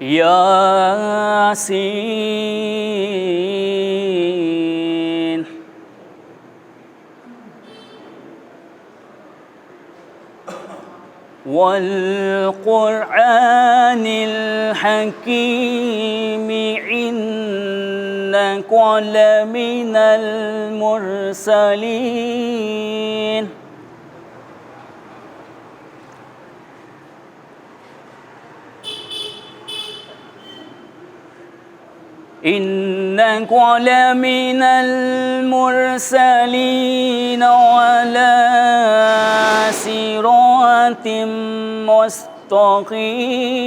ياسين والقرآن الحكيم إنك لمن المرسلين إنك لمن المرسلين على صراط مستقيم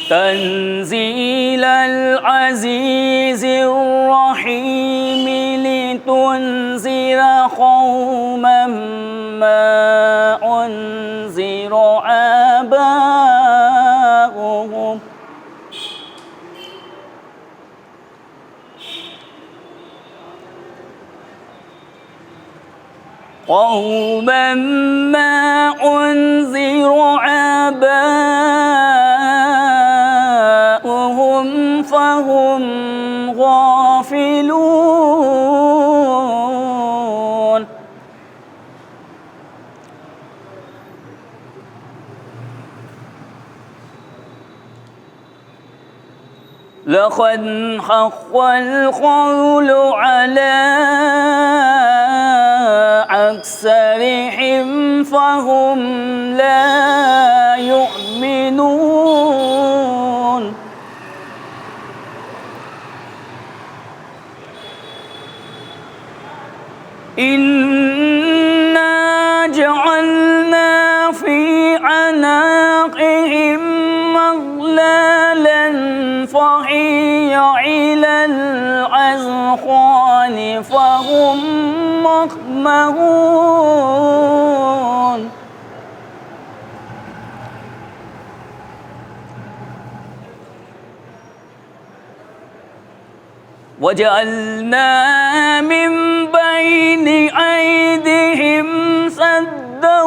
تنزيل العزيز الرحيم لتنذر قوما ما أنذر آباؤهم قوما ما أنذر آباؤهم فهم غافلون لقد حق القول على أكثرهم فهم لا يؤمنون إنا جعلنا في أعناقهم مغلالا فهي إلى الأذقان فهم مقمحون وجعلنا من بين أيديهم سدا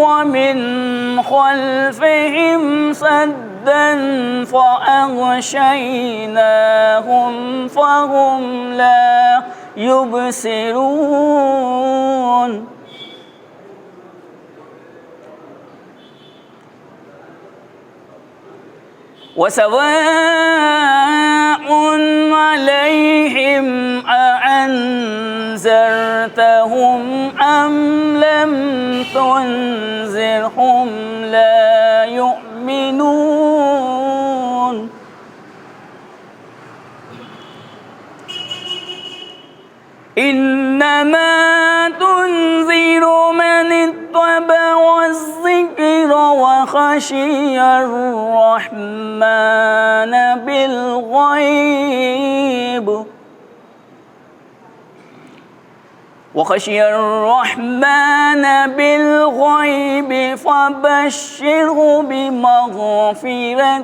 ومن خلفهم سدا فأغشيناهم فهم لا يبصرون وسواء عليهم أأنذرتهم أم لم تنذرهم لا يؤمنون إنما تنذر من اتبع الذكر وخشي الرحمن بالغيب فبشره بمغفرة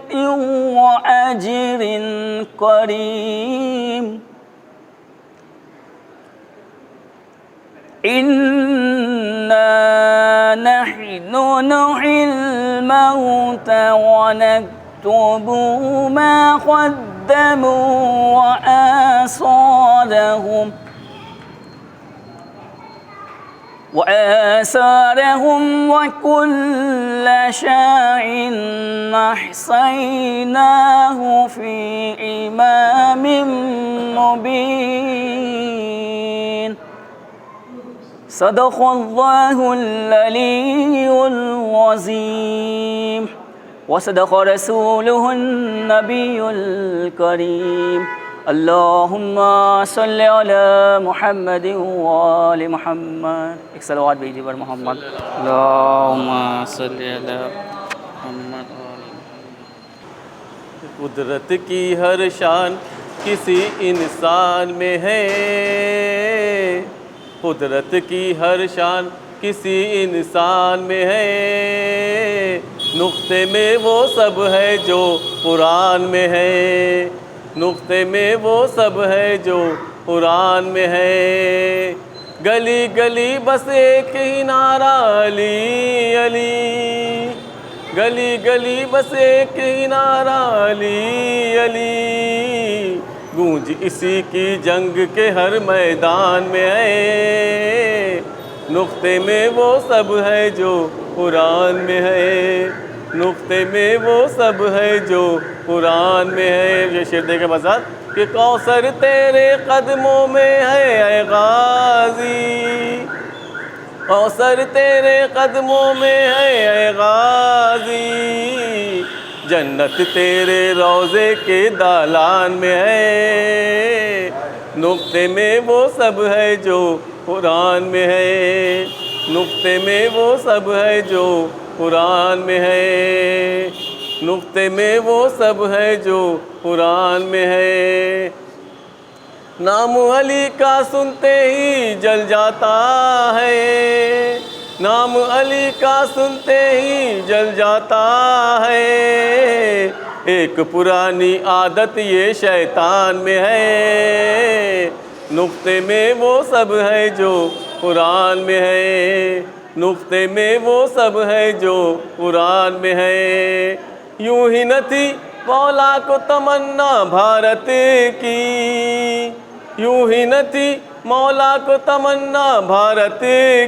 وأجر كريم إنا نحن نحيي الموتى ونكتب ما قدموا وآثارهم وكل شيء أحصيناه في إمام مبين صدق الله العلي العظيم وصدق رسوله النبي الكريم اللهم صل على محمد وآل محمد ایک صلوات بھیجیے پر محمد اللهم صل على محمد وآل محمد قدرت کی ہر شان کسی انسان میں ہے قدرت کی ہر شان کسی انسان میں ہے نقطے میں وہ سب ہے جو قرآن میں ہے نقطے میں وہ سب ہے جو قرآن میں ہے۔ گلی گلی بس ایک ہی نعرہ علی علی، گلی گلی بس ایک ہی نعرہ علی علی، گونج اسی کی جنگ کے ہر میدان میں ہے، نقطے میں وہ سب ہے جو قرآن میں ہے، نقطے میں وہ سب ہے جو قرآن میں ہے۔ یہ شعر دے کے بذات کہ کوثر تیرے قدموں میں ہے اے غازی، کوثر تیرے قدموں میں ہے اے غازی، جنت تیرے روضے کے دالان میں ہے، نقطے میں وہ سب ہے جو قرآن میں ہے، نقطے میں وہ سب ہے جو قرآن میں ہے، نقطے میں وہ سب ہے جو قرآن میں ہے۔ نام علی کا سنتے ہی جل جاتا ہے، نام علی کا سنتے ہی جل جاتا ہے، ایک پرانی عادت یہ شیطان میں ہے، نقطے میں وہ سب ہے جو قرآن میں ہے، نقطے میں وہ سب ہے جو قرآن میں ہے۔ یوں ہی نہ تھی مولا کو تمنا بھارت کی، یوں ہی نہ تھی مولا کو تمنا بھارت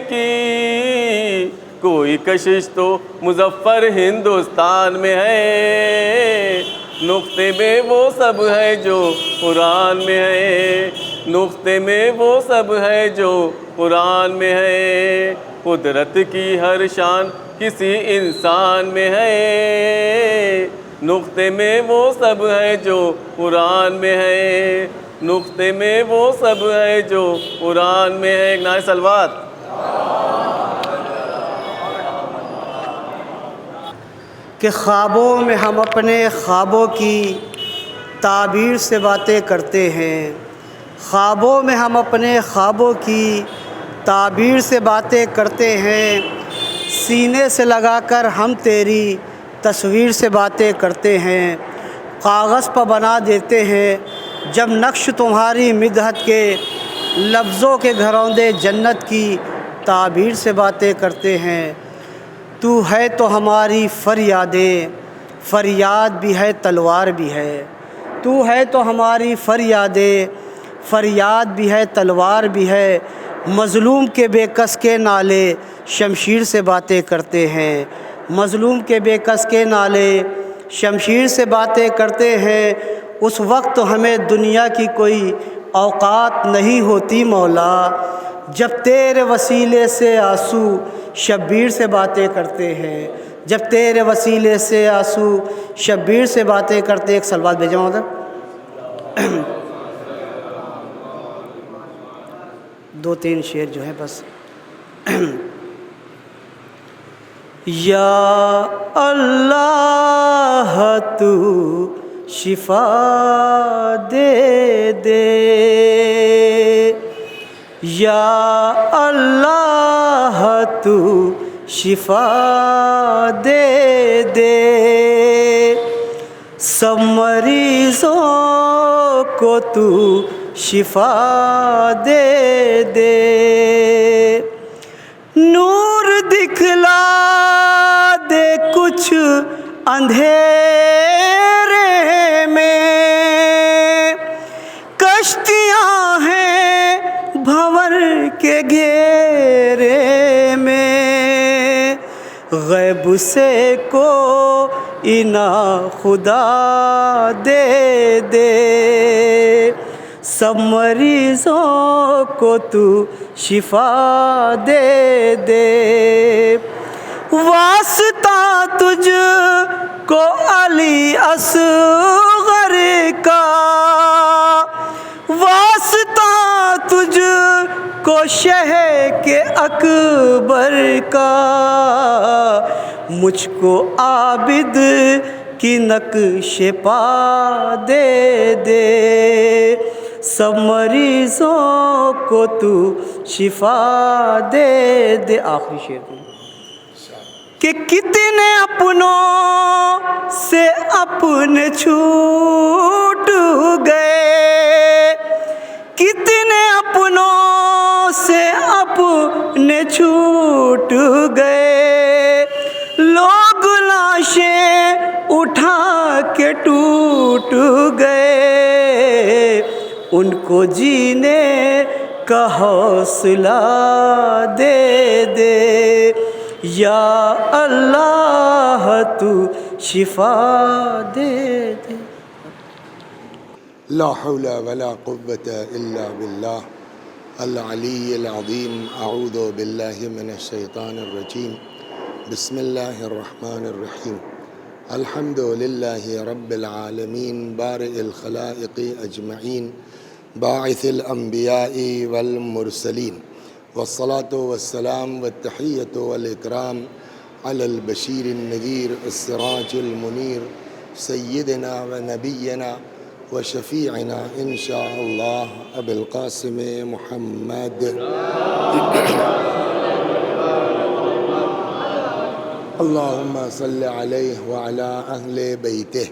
کی، کوئی کشش تو مظفر ہندوستان میں ہے، نقطے میں وہ سب ہے جو قرآن میں ہے، نقطے میں وہ سب ہے جو قرآن میں ہے۔ قدرت کی ہر شان کسی انسان میں ہے، نقطے میں وہ سب ہے جو قرآن میں ہے، نقطے میں وہ سب ہے جو قرآن میں ہے۔ ایک نعرہ صلوات۔ کہ خوابوں میں ہم اپنے خوابوں کی تعبیر سے باتیں کرتے ہیں، خوابوں میں ہم اپنے خوابوں کی تعبیر سے باتیں کرتے ہیں، سینے سے لگا کر ہم تیری تصویر سے باتیں کرتے ہیں، کاغذ پر بنا دیتے ہیں جب نقش تمہاری مدحت کے، لفظوں کے گھروندے جنت کی تعبیر سے باتیں کرتے ہیں۔ تو ہے تو ہماری فریادیں، فریاد بھی ہے تلوار بھی ہے، تو ہے تو ہماری فریادیں، فریاد بھی ہے تلوار بھی ہے، مظلوم کے بے کس کے نالے شمشیر سے باتیں کرتے ہیں، مظلوم کے بے کس کے نالے شمشیر سے باتیں کرتے ہیں۔ اس وقت ہمیں دنیا کی کوئی اوقات نہیں ہوتی مولا، جب تیرے وسیلے سے آنسو شبیر سے باتیں کرتے ہیں، جب تیرے وسیلے سے آنسو شبیر سے باتیں کرتے۔ ایک صلوات بھیجو ادھر، دو تین شعر جو ہے بس۔ یا اللہ تو شفا دے دے، یا اللہ تو شفا دے دے، سب مریضوں کو تو شفا دے دے، نور دکھلا دے کچھ اندھیرے میں، کشتیاں ہیں بھنور کے گھیرے میں، غیب سے کوئی نہ خدا دے دے، سب مریضوں کو تو شفا دے دے، واسطہ تجھ کو علی اصغر کا، واسطہ تجھ کو شہ کے اکبر کا، مجھ کو عابد کی نقش پا دے دے، سب مریضوں کو تو شفا دے دے۔ آخری شعر کہ کتنے اپنوں سے اپنے چھوٹ گئے، کتنے گئے، لوگ لاشیں اٹھا کے ٹوٹ گئے، ان کو جینے کا حوصلہ دے دے، یا اللہ تو شفا دے دے۔ لا حول ولا قوة إلا بالله العلي العظيم۔ أعوذ بالله من الشيطان الرجيم، بسم الله الرحمن الرحيم۔ الحمد لله رب العالمين، بارئ الخلائق أجمعين، باعث الأنبياء والمرسلين، والصلاة والسلام والتحية والإكرام على البشير النذير السراج المنير سيدنا ونبينا وشفيعنا إن شاء الله أبي القاسم محمد اللهم صل عليه وعلى أهل بيته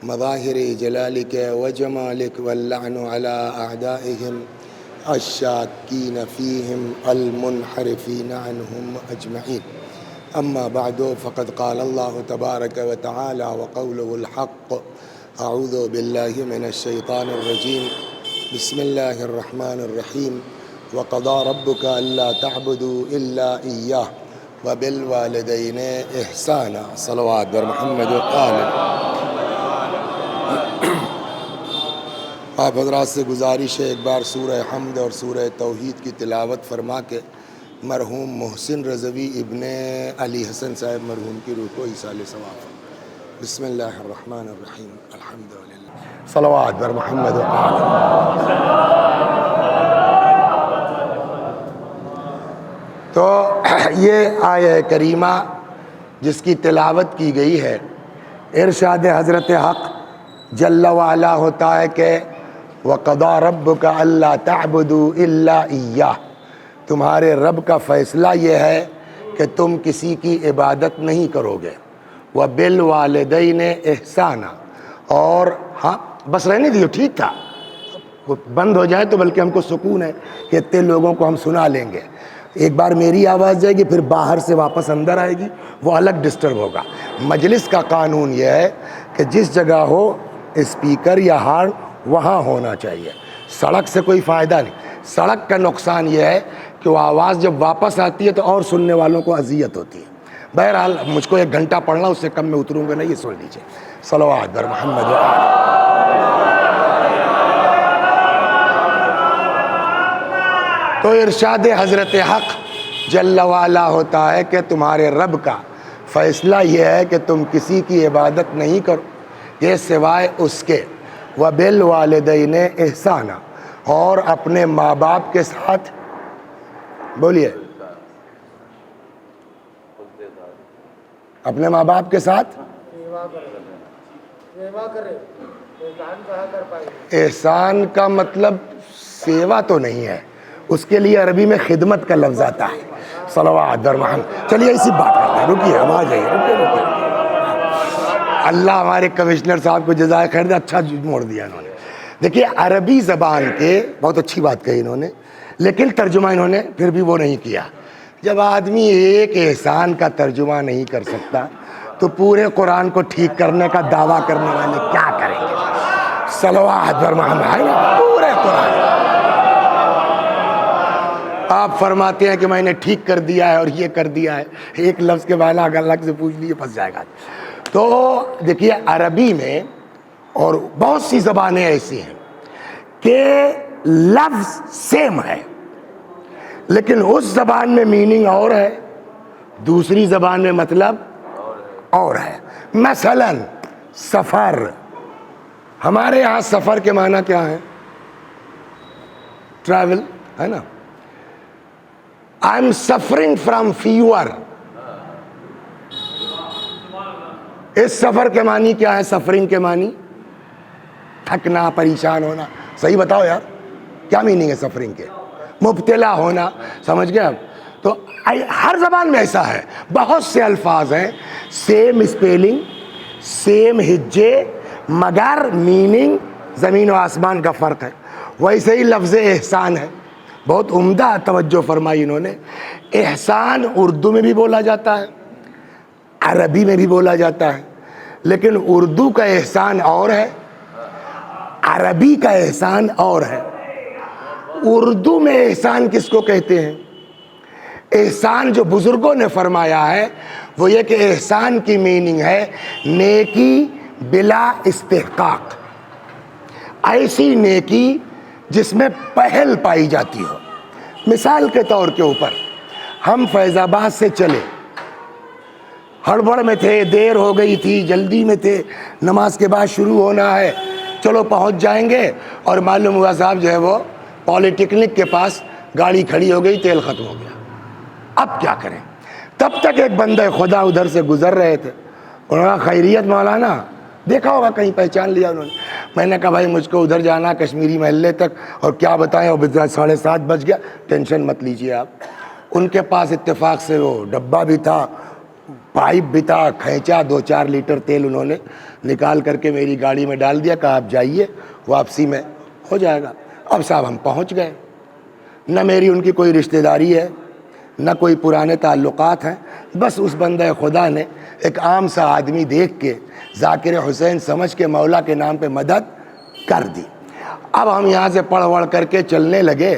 مظاهر جلالك وجمالك، واللعن على أعدائهم الشاكين فيهم المنحرفين عنهم أجمعين. أما بعد، فقد قال الله تبارك وتعالى وقوله الحق: أعوذ بالله من الشيطان الرجيم، بسم الله الرحمن الرحيم، وقضى ربك ألا تعبدوا إلا إياه وبالوالدين إحسانا۔ صلوات بر محمد وآل۔ آپ حضرات سے گزارش ہے ایک بار سورہ حمد اور سورہ توحید کی تلاوت فرما کے مرحوم محسن رضوی ابن علی حسن صاحب مرحوم کی روح کو ایصال ثواب۔ بسم اللہ الرحمن الرحیم، الحمدللہ، صلوات بر محمد و آل۔ تو یہ آیہ کریمہ جس کی تلاوت کی گئی ہے، ارشاد حضرت حق جل وعلا ہوتا ہے کہ وَقَضَى رَبُّكَ أَلَّا تَعْبُدُوا إِلَّا إِيَّاهُ، تمہارے رب کا فیصلہ یہ ہے کہ تم کسی کی عبادت نہیں کرو گے، وَبِالْوَالِدَيْنِ إِحْسَانًا، اور ہاں بس رہنے دیو، ٹھیک تھا، وہ بند ہو جائے تو بلکہ ہم کو سکون ہے کہ اتنے لوگوں کو ہم سنا لیں گے۔ ایک بار میری آواز جائے گی، پھر باہر سے واپس اندر آئے گی، وہ الگ ڈسٹرب ہوگا۔ مجلس کا قانون یہ ہے کہ جس جگہ ہو اسپیکر یا ہارن وہاں ہونا چاہیے، سڑک سے کوئی فائدہ نہیں۔ سڑک کا نقصان یہ ہے کہ وہ آواز جب واپس آتی ہے تو اور سننے والوں کو اذیت ہوتی ہے۔ بہرحال مجھ کو 1 گھنٹہ پڑھنا، اس سے کم میں اتروں گا نہیں، یہ سن لیجیے۔ صلوات بر محمد و آل۔ تو ارشاد حضرت حق جل وعلا ہوتا ہے کہ تمہارے رب کا فیصلہ یہ ہے کہ تم کسی کی عبادت نہیں کرو یہ سوائے اس کے، وَبِالْوَالِدَيْنِ إِحْسَانًا، اور اپنے ماں باپ کے ساتھ، بولیے، اپنے ماں باپ کے ساتھ احسان کا مطلب سیوا تو نہیں ہے، اس کے لیے عربی میں خدمت کا لفظ آتا ہے۔ صلوات بر محمد۔ چلیے اسی بات کرتے ہیں، رکیے، ہم آ جائیے، رکیے۔ اللہ ہمارے کمشنر صاحب کو جزائے خیر دے، اچھا موڑ دیا انہوں نے۔ دیکھیے عربی زبان کے بہت اچھی بات کہی انہوں نے، لیکن ترجمہ انہوں نے پھر بھی وہ نہیں کیا۔ جب آدمی ایک احسان کا ترجمہ نہیں کر سکتا تو پورے قرآن کو ٹھیک کرنے کا دعویٰ کرنے والے کیا کریں گے؟ صلوات بر محمد، ہے نا، پورے قرآن آپ فرماتے ہیں کہ میں نے ٹھیک کر دیا ہے اور یہ کر دیا ہے، ایک لفظ کے بالا اگر الگ سے پوچھ لیے پھنس جائے گا۔ تو دیکھیے عربی میں اور بہت سی زبانیں ایسی ہیں کہ لفظ سیم ہے لیکن اس زبان میں میننگ اور ہے، دوسری زبان میں مطلب اور ہے۔ مثلا سفر، ہمارے یہاں سفر کے معنی کیا ہے؟ ٹریول، ہے نا۔ I am suffering from fever، اس سفر کے معنی کیا ہے؟ سفرنگ کے معنی تھکنا، پریشان ہونا۔ صحیح بتاؤ یار، کیا میننگ ہے سفرنگ کے؟ مبتلا ہونا، سمجھ گئے آپ؟ تو ہر زبان میں ایسا ہے، بہت سے الفاظ ہیں سیم اسپیلنگ، سیم ہجے، مگر میننگ زمین و آسمان کا فرق ہے۔ ویسے ہی لفظ احسان ہے، بہت عمدہ توجہ فرمائی انہوں نے احسان اردو میں بھی بولا جاتا ہے، عربی میں بھی بولا جاتا ہے، لیکن اردو کا احسان اور ہے، عربی کا احسان اور ہے۔ اردو میں احسان کس کو کہتے ہیں؟ احسان جو بزرگوں نے فرمایا ہے وہ یہ کہ احسان کی میننگ ہے نیکی بلا استحقاق، ایسی نیکی جس میں پہل پائی جاتی ہو۔ مثال کے طور کے اوپر ہم فیض آباد سے چلے، ہڑبڑ میں تھے، دیر ہو گئی تھی، جلدی میں تھے، نماز کے بعد شروع ہونا ہے، چلو پہنچ جائیں گے، اور معلوم ہوا صاحب جو ہے وہ پالی ٹیکنک کے پاس گاڑی کھڑی ہو گئی، تیل ختم ہو گیا۔ اب کیا کریں؟ تب تک ایک بندہ خدا ادھر سے گزر رہے تھے، انہوں نے کہا خیریت مولانا، دیکھا ہوگا کہیں پہچان لیا انہوں نے۔ میں نے کہا بھائی مجھ کو ادھر جانا کشمیری محلے تک، اور کیا بتائیں، اور 7:30 بج گیا، ٹینشن مت لیجیے آپ۔ ان کے پاس اتفاق سے وہ ڈبہ بھی تھا، پائپ بھی تھا، کھینچا، 2-4 لیٹر تیل انہوں نے نکال کر کے میری گاڑی میں ڈال دیا، کہا آپ جائیے، واپسی میں ہو جائے گا۔ اب صاحب ہم پہنچ گئے، نہ میری ان کی کوئی رشتہ داری ہے، نہ کوئی پرانے تعلقات ہیں، بس اس بندہ خدا نے ایک عام سا آدمی دیکھ کے ذاکر حسین سمجھ کے مولا کے نام پہ مدد کر دی۔ اب ہم یہاں سے پڑھ وڑھ کر کے چلنے لگے،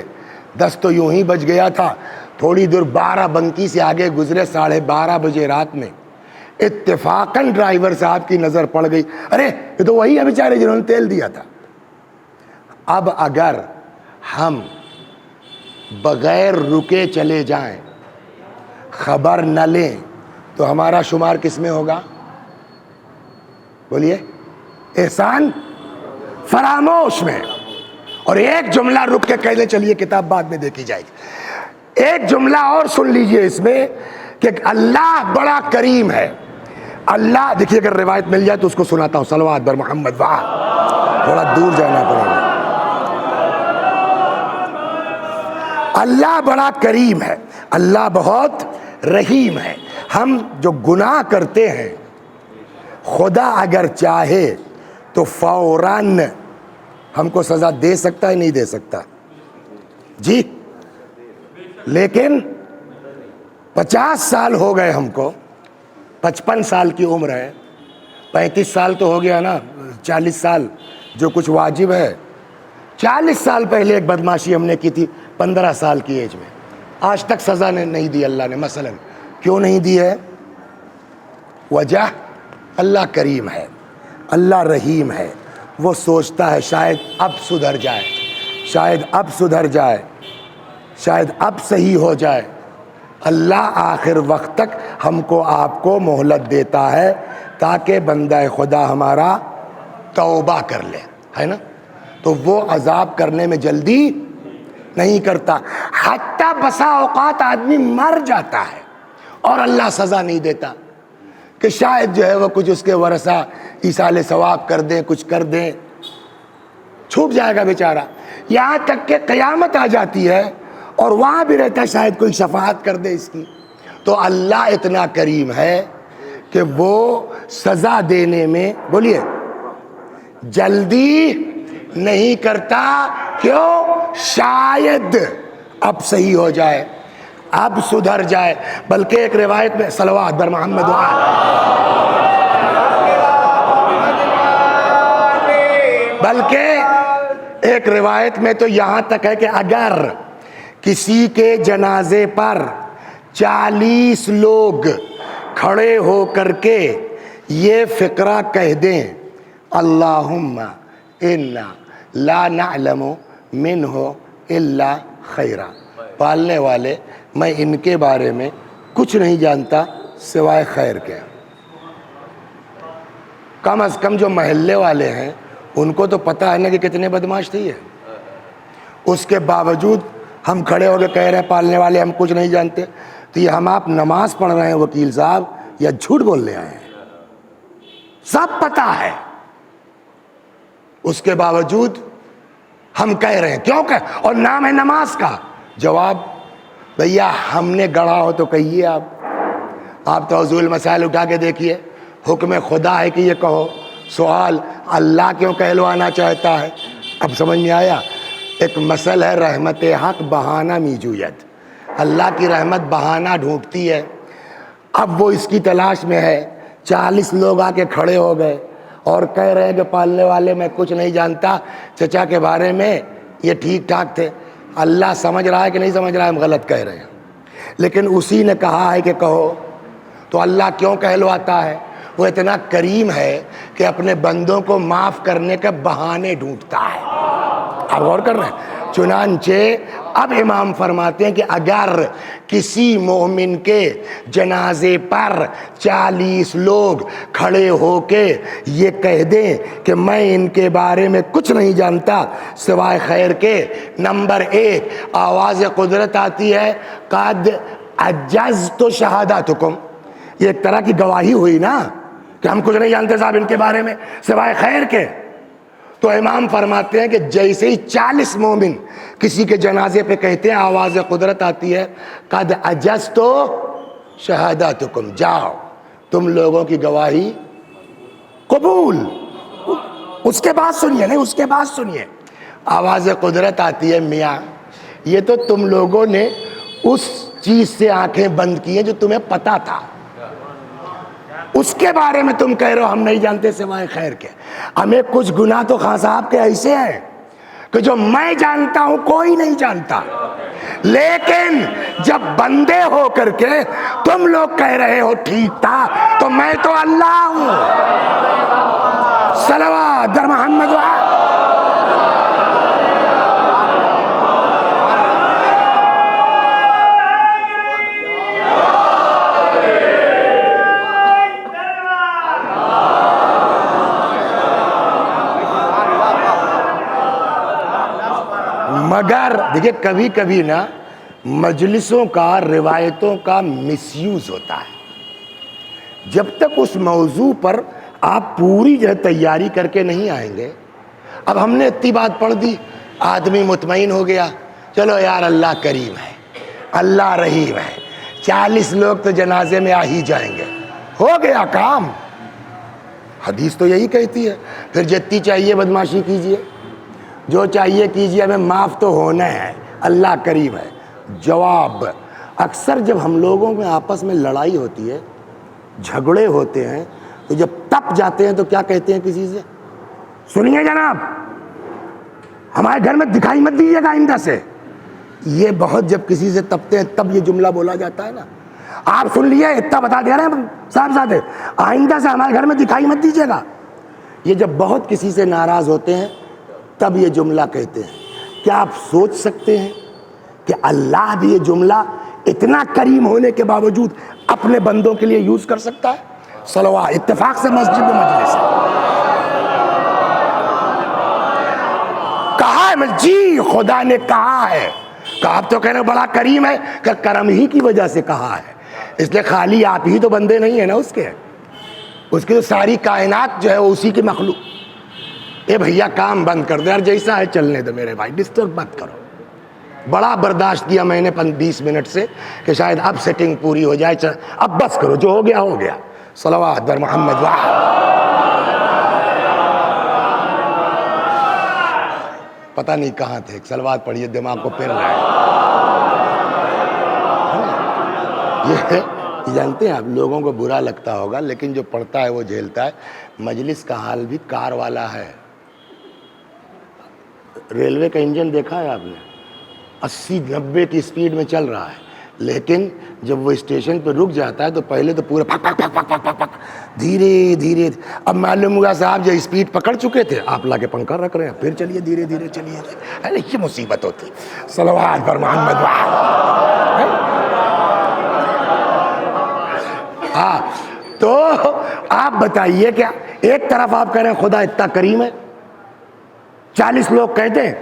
10 تو یوں ہی بج گیا تھا، تھوڑی دور 12 بنکی سے آگے گزرے، 12:30 بجے رات میں اتفاقاً ڈرائیور صاحب کی نظر پڑ گئی، ارے یہ تو وہی ہے بیچارے جنہوں نے تیل دیا تھا۔ اب اگر ہم بغیر رکے چلے جائیں، خبر نہ لیں، تو ہمارا شمار کس میں ہوگا؟ بولیے، احسان فراموش میں۔ اور ایک جملہ رک کے کہہ دیں، چلیے کتاب بعد میں دیکھی جائے گی، ایک جملہ اور سن لیجئے اس میں کہ اللہ بڑا کریم ہے۔ اللہ دیکھیے، اگر روایت مل جائے تو اس کو سناتا ہوں، صلوات بر محمد، واہ تھوڑا دور جانا پڑے گا۔ اللہ بڑا کریم ہے، اللہ بہت رحیم ہے۔ ہم جو گناہ کرتے ہیں، خدا اگر چاہے تو فوراً ہم کو سزا دے سکتا ہے، نہیں دے سکتا؟ جی، لیکن 50 سال ہو گئے ہم کو، 55 سال کی عمر ہے، 35 سال تو ہو گیا نا، 40 سال جو کچھ واجب ہے۔ 40 سال پہلے ایک بدماشی ہم نے کی تھی 15 سال کی ایج میں، آج تک سزا نہیں دی اللہ نے۔ مثلا کیوں نہیں دی ہے؟ وجہ اللہ کریم ہے، اللہ رحیم ہے، وہ سوچتا ہے شاید اب سدھر جائے، شاید اب سدھر جائے، شاید اب صحیح ہو جائے۔ اللہ آخر وقت تک ہم کو آپ کو مہلت دیتا ہے تاکہ بندہ خدا ہمارا توبہ کر لے، ہے نا؟ تو وہ عذاب کرنے میں جلدی نہیں کرتا، حتیٰ بسا اوقات آدمی مر جاتا ہے اور اللہ سزا نہیں دیتا کہ شاید جو ہے وہ کچھ اس کے ورثہ ایصال ثواب کر دیں، کچھ کر دیں، چھوٹ جائے گا بیچارہ، یہاں تک کہ قیامت آ جاتی ہے اور وہاں بھی رہتا ہے شاید کوئی شفاعت کر دے اس کی۔ تو اللہ اتنا کریم ہے کہ وہ سزا دینے میں، بولیے، جلدی نہیں کرتا۔ کیوں؟ شاید اب صحیح ہو جائے، اب سدھر جائے۔ بلکہ ایک روایت میں، صلوات بر محمد، بلکہ ایک روایت میں تو یہاں تک ہے کہ اگر کسی کے جنازے پر 40 لوگ کھڑے ہو کر کے یہ فقرہ کہہ دیں، اللہم انا لا نعلم منہ الا خیرا، پالنے والے میں ان کے بارے میں کچھ نہیں جانتا سوائے خیر کے۔ کم از کم جو محلے والے ہیں ان کو تو پتہ ہے نا کہ کتنے بدماش تھے یہ، اس کے باوجود ہم کھڑے ہو کے کہہ رہے ہیں پالنے والے ہم کچھ نہیں جانتے، تو یہ ہم آپ نماز پڑھ رہے ہیں وکیل صاحب یا جھوٹ بولنے آئے ہیں؟ سب پتہ ہے، اس کے باوجود ہم کہہ رہے ہیں، کیوں کہ اور نام ہے نماز کا۔ جواب، بھیا ہم نے گڑھا ہو تو کہیے آپ توضیح المسائل اٹھا کے دیکھیے، حکم خدا ہے کہ یہ کہو، سوال اللہ کیوں کہلوانا چاہتا ہے؟ اب سمجھ میں آیا؟ ایک مثل ہے، رحمت حق بہانہ می جوید، اللہ کی رحمت بہانہ ڈھونڈتی ہے. اب وہ اس کی تلاش میں ہے. 40 لوگ آ کے کھڑے ہو گئے اور کہہ رہے ہیں کہ پالنے والے میں کچھ نہیں جانتا, چچا کے بارے میں یہ ٹھیک ٹھاک تھے. اللہ سمجھ رہا ہے کہ نہیں سمجھ رہا ہے ہم غلط کہہ رہے ہیں, لیکن اسی نے کہا ہے کہ کہو. تو اللہ کیوں کہلواتا ہے؟ وہ اتنا کریم ہے کہ اپنے بندوں کو معاف کرنے کے بہانے ڈھونڈتا ہے. آپ غور کر رہے ہیں؟ چنانچہ اب امام فرماتے ہیں کہ اگر کسی مومن کے جنازے پر 40 لوگ کھڑے ہو کے یہ کہہ دیں کہ میں ان کے بارے میں کچھ نہیں جانتا سوائے خیر کے, نمبر 1 آواز قدرت آتی ہے قد عجزت شہادتکم. یہ ایک طرح کی گواہی ہوئی نا کہ ہم کچھ نہیں جانتے صاحب ان کے بارے میں سوائے خیر کے. تو امام فرماتے ہیں کہ جیسے ہی 40 مومن کسی کے جنازے پہ کہتے ہیں آواز قدرت آتی ہے قد عجزت شہادتکم, جاؤ تم لوگوں کی گواہی قبول. اس کے بعد سنیے, نہیں اس کے بعد سنیے, آواز قدرت آتی ہے میاں یہ تو تم لوگوں نے اس چیز سے آنکھیں بند کی ہیں جو تمہیں پتا تھا, اس کے بارے میں تم کہہ رہے ہو ہم نہیں جانتے سوائے خیر کے. ہمیں کچھ گناہ تو خان صاحب کے ایسے ہیں کہ جو میں جانتا ہوں کوئی نہیں جانتا, لیکن جب بندے ہو کر کے تم لوگ کہہ رہے ہو ٹھیک تھا تو میں تو اللہ ہوں. صلوات در محمد مگر دیکھیں کبھی کبھی نا مجلسوں کا روایتوں کا مس یوز ہوتا ہے. جب تک اس موضوع پر آپ پوری جو ہے تیاری کر کے نہیں آئیں گے. اب ہم نے اتنی بات پڑھ دی, آدمی مطمئن ہو گیا, چلو یار اللہ کریم ہے, اللہ رحیم ہے, 40 لوگ تو جنازے میں آ ہی جائیں گے, ہو گیا کام. حدیث تو یہی کہتی ہے. پھر جتنی چاہیے بدماشی کیجئے, جو چاہیے کیجئے, ہمیں معاف تو ہونا ہے, اللہ کریم ہے. جواب, اکثر جب ہم لوگوں میں آپس میں لڑائی ہوتی ہے, جھگڑے ہوتے ہیں, تو جب تپ جاتے ہیں تو کیا کہتے ہیں کسی سے؟ سنیے جناب, ہمارے گھر میں دکھائی مت دیجیے گا آئندہ سے. یہ بہت جب کسی سے تپتے ہیں تب یہ جملہ بولا جاتا ہے نا. آپ سن لیے, اتنا بتا دے رہے ہیں صاحب زادے, آئندہ سے ہمارے گھر میں دکھائی مت دیجیے گا. یہ جب بہت کسی سے ناراض ہوتے ہیں تب یہ جملہ کہتے ہیں. کیا آپ سوچ سکتے ہیں کہ اللہ بھی یہ جملہ اتنا کریم ہونے کے باوجود اپنے بندوں کے لیے یوز کر سکتا ہے؟ صلوات, اتفاق سے مسجد میں مجلس ہے. کہا ہے جی خدا نے کہا ہے. کہ آپ تو کہہ رہے بڑا کریم ہے, کہ کرم ہی کی وجہ سے کہا ہے. اس لیے خالی آپ ہی تو بندے نہیں ہیں نا اس کے تو ساری کائنات جو ہے وہ اسی کی مخلوق. اے بھیا کام بند کر دو یار, جیسا ہے چلنے دو میرے بھائی, ڈسٹرب مت کرو. بڑا برداشت کیا میں نے 20 منٹ سے کہ شاید اب سیٹنگ پوری ہو جائے, اب بس کرو, جو ہو گیا ہو گیا. صلوات بر محمد. پتہ نہیں کہاں تھے, صلوات پڑھیے, دماغ کو پھر رہا ہے. یہ جانتے ہیں آپ, لوگوں کو برا لگتا ہوگا لیکن جو پڑھتا ہے وہ جھیلتا ہے. مجلس کا حال بھی کار والا ہے. ریلوے کا انجن دیکھا ہے آپ نے, 80-90 کی سپیڈ میں چل رہا ہے, لیکن جب وہ اسٹیشن پہ رک جاتا ہے تو پہلے تو پورے پک پک پک پک پک پک دھیرے دھیرے. اب معلوم ہوا صاحب جو اسپیڈ پکڑ چکے تھے, آپ لا کے پنکھا رکھ رہے ہیں, پھر چلیے دھیرے دھیرے چلیے. یہ مصیبت ہوتی. صلوات پر محمد. ہاں, تو آپ بتائیے کہ ایک طرف آپ کہہ رہے ہیں خدا اتنا کریم ہے, 40 لوگ کہتے ہیں,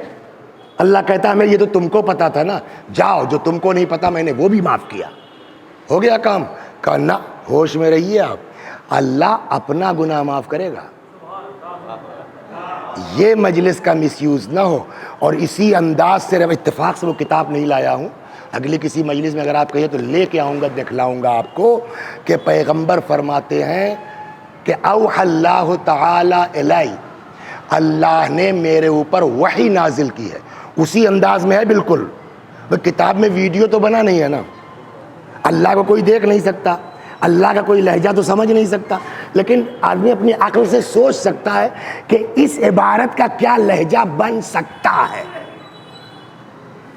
اللہ کہتا ہے میں یہ تو تم کو پتا تھا نا, جاؤ جو تم کو نہیں پتا میں نے وہ بھی معاف کیا, ہو گیا کام. کہنا ہوش میں رہیے آپ, اللہ اپنا گناہ معاف کرے گا. یہ مجلس کا مس یوز نہ ہو. اور اسی انداز سے, اتفاق سے وہ کتاب نہیں لایا ہوں, اگلی کسی مجلس میں اگر آپ کہیے تو لے کے آؤں گا, دکھلاؤں گا آپ کو کہ پیغمبر فرماتے ہیں کہ اوحى اللہ تعالی الی, اللہ نے میرے اوپر وحی نازل کی ہے. اسی انداز میں ہے بالکل, کتاب میں ویڈیو تو بنا نہیں ہے نا، اللہ کو کوئی دیکھ نہیں سکتا، اللہ کا کوئی لہجہ تو سمجھ نہیں سکتا، لیکن آدمی اپنی عقل سے سوچ سکتا ہے کہ اس عبارت کا کیا لہجہ بن سکتا ہے۔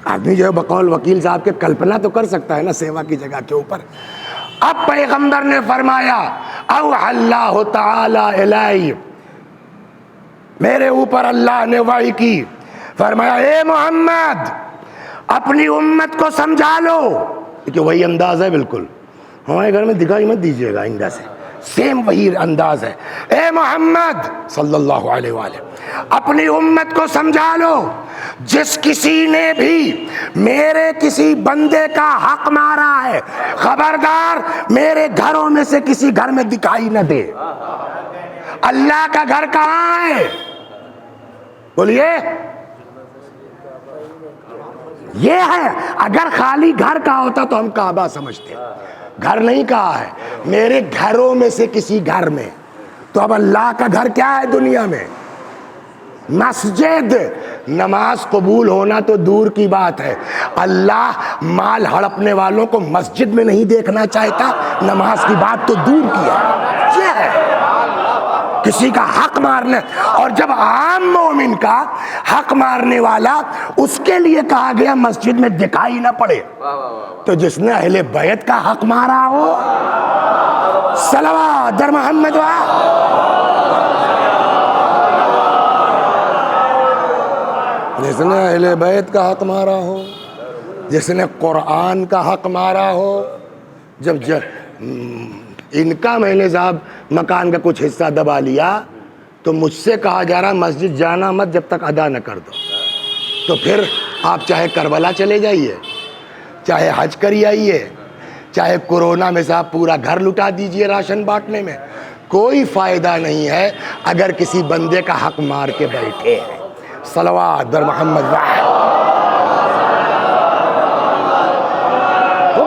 آدمی جو ہے بقول وکیل صاحب کے کلپنا تو کر سکتا ہے نا سیوا کی جگہ کے اوپر۔ اب پیغمبر نے فرمایا اوحی اللہ تعالی الی، میرے اوپر اللہ نے وحی کی، فرمایا اے محمد اپنی امت کو سمجھا لو، کہ وہی انداز ہے بالکل، ہمارے گھر میں دکھائی مت دیجیے گا آئندہ سے، سیم وہی انداز ہے۔ اے محمد صلی اللہ علیہ وآلہ اپنی امت کو سمجھا لو، جس کسی نے بھی میرے کسی بندے کا حق مارا ہے خبردار میرے گھروں میں سے کسی گھر میں دکھائی نہ دے۔ اللہ کا گھر کہاں ہے؟ بولیے، یہ ہے۔ اگر خالی گھر کا ہوتا تو ہم کعبہ سمجھتے، گھر نہیں کہا ہے، میرے گھروں میں سے کسی گھر میں۔ تو اب اللہ کا گھر کیا ہے دنیا میں؟ مسجد۔ نماز قبول ہونا تو دور کی بات ہے، اللہ مال ہڑپنے والوں کو مسجد میں نہیں دیکھنا چاہتا، نماز کی بات تو دور کی ہے۔ یہ ہے کسی کا حق مارنے، اور جب عام مومن کا حق مارنے والا اس کے لیے کہا گیا مسجد میں دکھائی نہ پڑے، تو جس نے اہل بیت کا حق مارا ہو، صلوات در محمد جس نے اہل بیت کا حق مارا ہو، جس نے قرآن کا حق مارا ہو۔ جب ان کا میں نے صاحب مکان کا کچھ حصہ دبا لیا تو مجھ سے کہا جا رہا مسجد جانا مت جب تک ادا نہ کر دو۔ تو پھر آپ چاہے کربلا چلے جائیے، چاہے حج کری آئیے، چاہے کورونا میں صاحب پورا گھر لٹا دیجئے راشن بانٹنے میں، کوئی فائدہ نہیں ہے اگر کسی بندے کا حق مار کے بیٹھے ہیں۔ صلوات در محمد ہو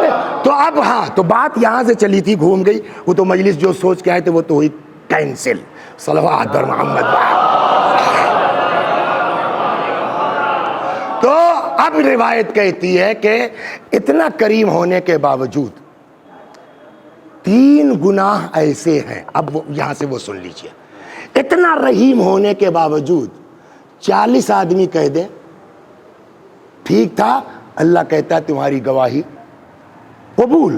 گئے۔ تو اب ہاں، تو بات یہاں سے چلی تھی، گھوم گئی، وہ تو مجلس جو سوچ کے آئے تھے وہ تو ہوئی کینسل۔ صلوات در محمد۔ تو اب روایت کہتی ہے کہ اتنا کریم ہونے کے باوجود 3 گناہ ایسے ہیں، اب یہاں سے وہ سن لیجئے، اتنا رحیم ہونے کے باوجود 40 آدمی کہہ دیں ٹھیک تھا، اللہ کہتا ہے تمہاری گواہی قبول،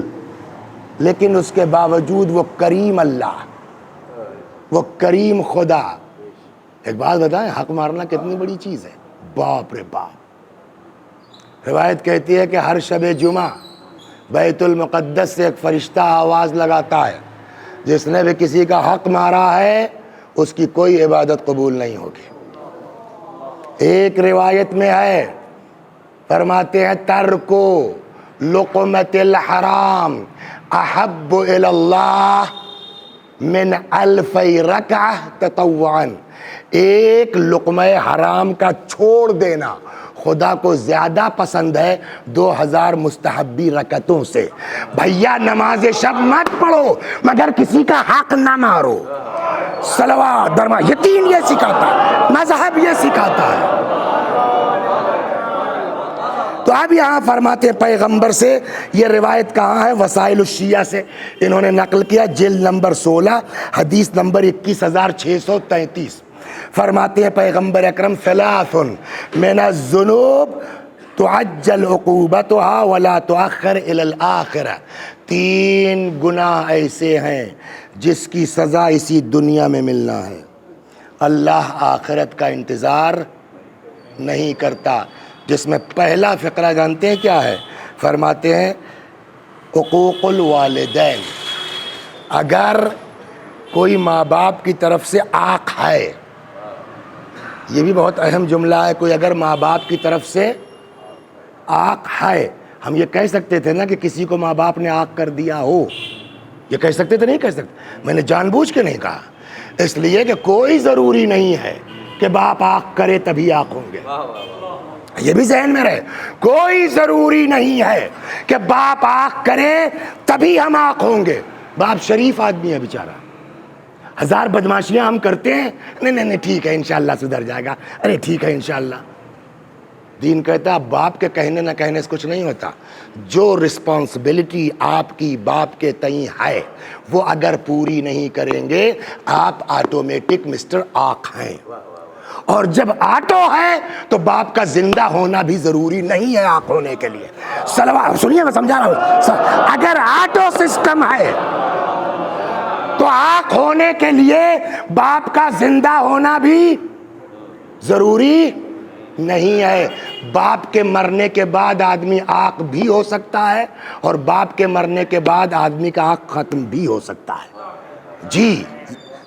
لیکن اس کے باوجود وہ کریم اللہ، وہ کریم خدا۔ ایک بات بتائیں، حق مارنا کتنی بڑی چیز ہے، باپ رے باپ۔ روایت کہتی ہے کہ ہر شب جمعہ بیت المقدس سے ایک فرشتہ آواز لگاتا ہے، جس نے بھی کسی کا حق مارا ہے اس کی کوئی عبادت قبول نہیں ہوگی۔ ایک روایت میں ہے، فرماتے ہیں ترکو لقمت الحرام احب الی اللہ من 1000 رکعہ تطوعا، ایک لقمہ حرام کا چھوڑ دینا خدا کو زیادہ پسند ہے 2000 مستحبی رکعتوں سے۔ بھیا نماز شب مت پڑھو مگر کسی کا حق نہ مارو۔ صلوات درما، یتیم یہ سکھاتا ہے، مذہب یہ سکھاتا ہے۔ تو اب یہاں فرماتے ہیں پیغمبر سے، یہ روایت کہاں ہے؟ وسائل الشیعہ سے انہوں نے نقل کیا، جلد نمبر 16 حدیث نمبر 21633۔ فرماتے ہیں پیغمبر اکرم ثلاث من الذنوب تعجل عقوبتها ولا تؤخر الى الآخرہ، 3 گناہ ایسے ہیں جس کی سزا اسی دنیا میں ملنا ہے، اللہ آخرت کا انتظار نہیں کرتا۔ جس میں پہلا فقرہ جانتے ہیں کیا ہے؟ فرماتے ہیں حقوق الوالدین، اگر کوئی ماں باپ کی طرف سے آق ہے، یہ بھی بہت اہم جملہ ہے، کوئی اگر ماں باپ کی طرف سے آق ہے، ہم یہ کہہ سکتے تھے نا کہ کسی کو ماں باپ نے آق کر دیا ہو، یہ کہہ سکتے تھے؟ نہیں کہہ سکتے، میں نے جان بوجھ کے نہیں کہا، اس لیے کہ کوئی ضروری نہیں ہے کہ باپ آق کرے تبھی آق ہوں گے، یہ بھی ذہن میں رہے، کوئی ضروری نہیں ہے کہ باپ آق کرے تبھی ہم آق ہوں گے۔ باپ شریف آدمی ہے بیچارہ، 1000 بدماشیاں ہم کرتے ہیں، نہیں ٹھیک ہے انشاءاللہ سدھر جائے گا، ارے ٹھیک ہے انشاءاللہ، دین کہتا ہے باپ کے کہنے نہ کہنے سے کچھ نہیں ہوتا. جو رسپانسبلٹی آپ کی باپ کے تئیں ہے وہ اگر پوری نہیں کریں گے آپ آٹومیٹک مسٹر آنکھ ہیں. اور جب آٹو ہے تو باپ کا زندہ ہونا بھی ضروری نہیں ہے آنکھ ہونے کے لیے. سنیے میں سمجھا رہا ہوں. اگر آٹو سسٹم ہے تو آنکھ ہونے کے لیے باپ کا زندہ ہونا بھی ضروری نہیں ہے. باپ کے مرنے کے بعد آدمی آنکھ بھی ہو سکتا ہے اور باپ کے مرنے کے بعد آدمی کا آنکھ ختم بھی ہو سکتا ہے. جی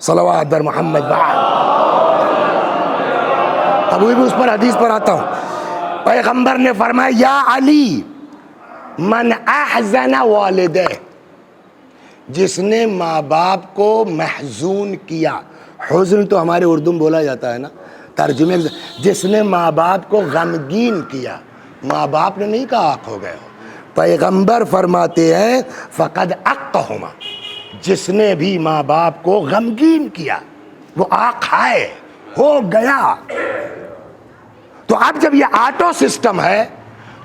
صلوات بر محمد. ابھی بھی اس پر حدیث پر آتا ہوں. پیغمبر نے فرمایا یا علی من احزن والدہ، جس نے ماں باپ کو محزون کیا. حزن تو ہمارے اردو میں بولا جاتا ہے نا، ترجمے جس نے ماں باپ کو غمگین کیا. ماں باپ نے نہیں کہا آنکھ ہو گئے ہو. پیغمبر فرماتے ہیں فقد اقہما، جس نے بھی ماں باپ کو غمگین کیا وہ آنکھ ہے ہو گیا. تو اب جب یہ آٹو سسٹم ہے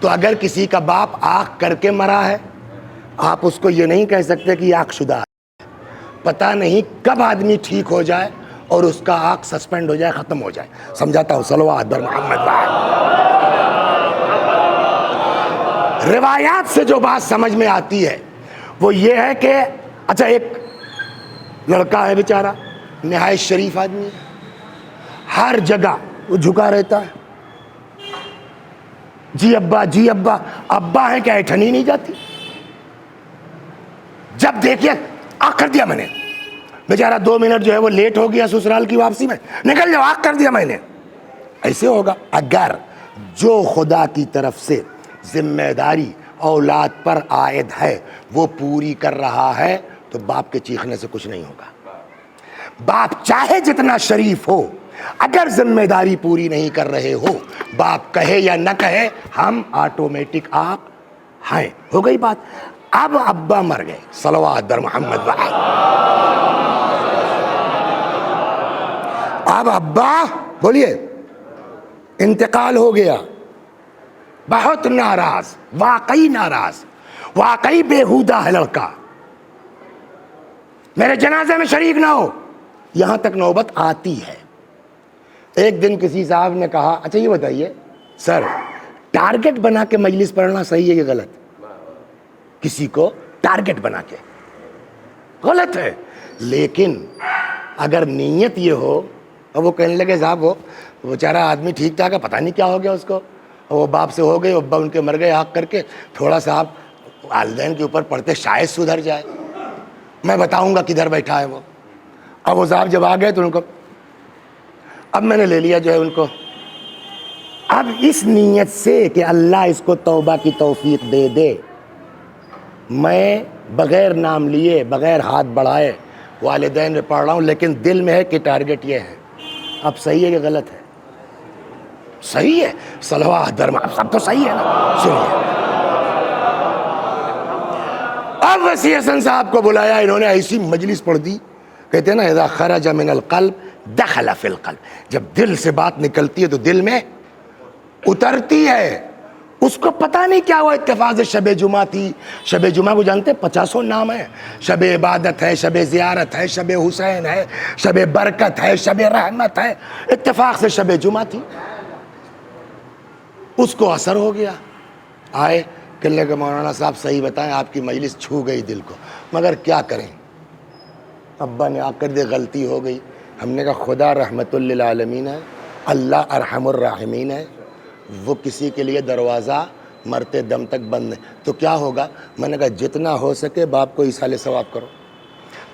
تو اگر کسی کا باپ آنکھ کر کے مرا ہے آپ اس کو یہ نہیں کہہ سکتے کہ یہ آنکھ شدہ ہے. پتہ نہیں کب آدمی ٹھیک ہو جائے اور اس کا آنکھ سسپینڈ ہو جائے، ختم ہو جائے. سمجھاتا ہوں صلوات بر محمد. روایات سے جو بات سمجھ میں آتی ہے وہ یہ ہے کہ اچھا ایک لڑکا ہے بیچارہ نہایت شریف آدمی ہے، ہر جگہ وہ جھکا رہتا ہے. جی ابا جی ابا. ابا ہے کہ ایٹھنی نہیں جاتی. جب دیکھیے آنکھ کر دیا میں نے، بیچارہ 2 منٹ جو ہے وہ لیٹ ہو گیا سسرال کی واپسی میں، نکل جاؤ آنکھ کر دیا میں نے. ایسے ہوگا. اگر جو خدا کی طرف سے ذمہ داری اولاد پر عائد ہے وہ پوری کر رہا ہے تو باپ کے چیخنے سے کچھ نہیں ہوگا. باپ چاہے جتنا شریف ہو اگر ذمہ داری پوری نہیں کر رہے ہو، باپ کہے یا نہ کہے ہم آٹومیٹک آنکھ ہیں. ہو گئی بات. اب ابا مر گئے صلوات بر محمد. اب ابا بولیے انتقال ہو گیا. بہت ناراض، واقعی ناراض، واقعی بےہودہ ہے لڑکا، میرے جنازے میں شریک نہ ہو. یہاں تک نوبت آتی ہے. ایک دن کسی صاحب نے کہا اچھا یہ بتائیے سر ٹارگٹ بنا کے مجلس پڑھنا صحیح ہے کہ غلط؟ کسی کو ٹارگٹ بنا کے غلط ہے. لیکن اگر نیت یہ ہو اور وہ کہنے لگے صاحب وہ بیچارہ آدمی ٹھیک ٹھاک ہے، پتہ نہیں کیا ہو گیا اس کو، وہ باپ سے ہو گئے، ابا ان کے مر گئے، آنکھ کر کے تھوڑا سا آپ والدین کے اوپر پڑھتے شاید سدھر جائے، میں بتاؤں گا کدھر بیٹھا ہے وہ. اب وہ صاحب جب آ گئے تو ان کو اب میں نے لے لیا جو ہے ان کو. اب اس نیت سے کہ اللہ اس کو توبہ کی توفیق دے دے، میں بغیر نام لیے بغیر ہاتھ بڑھائے والدین میں پڑھ رہا ہوں، لیکن دل میں ہے کہ ٹارگٹ یہ ہے. اب صحیح ہے کہ غلط ہے؟ صحیح ہے. صلوات درم اب سب تو صحیح ہے نا. سنیے اب وسیع حسن صاحب کو بلایا، انہوں نے ایسی مجلس پڑھ دی. کہتے ہیں نا اذا خرج من القلب دخل فی القلب، جب دل سے بات نکلتی ہے تو دل میں اترتی ہے. اس کو پتہ نہیں کیا ہوا، اتفاق سے شب جمعہ تھی. شب جمعہ کو جانتے 50 نام ہے، شب عبادت ہے، شب زیارت ہے، شب حسین ہے، شب برکت ہے، شب رحمت ہے. اتفاق سے شب جمعہ تھی. اس کو اثر ہو گیا. آئے کہنے لگے مولانا صاحب صحیح بتائیں آپ کی مجلس چھو گئی دل کو، مگر کیا کریں. ابا نے آ کر دے غلطی ہو گئی. ہم نے کہا خدا رحمت للعالمین ہے، اللہ ارحم الراحمین ہے، وہ کسی کے لیے دروازہ مرتے دم تک بند ہے. تو کیا ہوگا؟ میں نے کہا جتنا ہو سکے باپ کو ایصال ثواب کرو.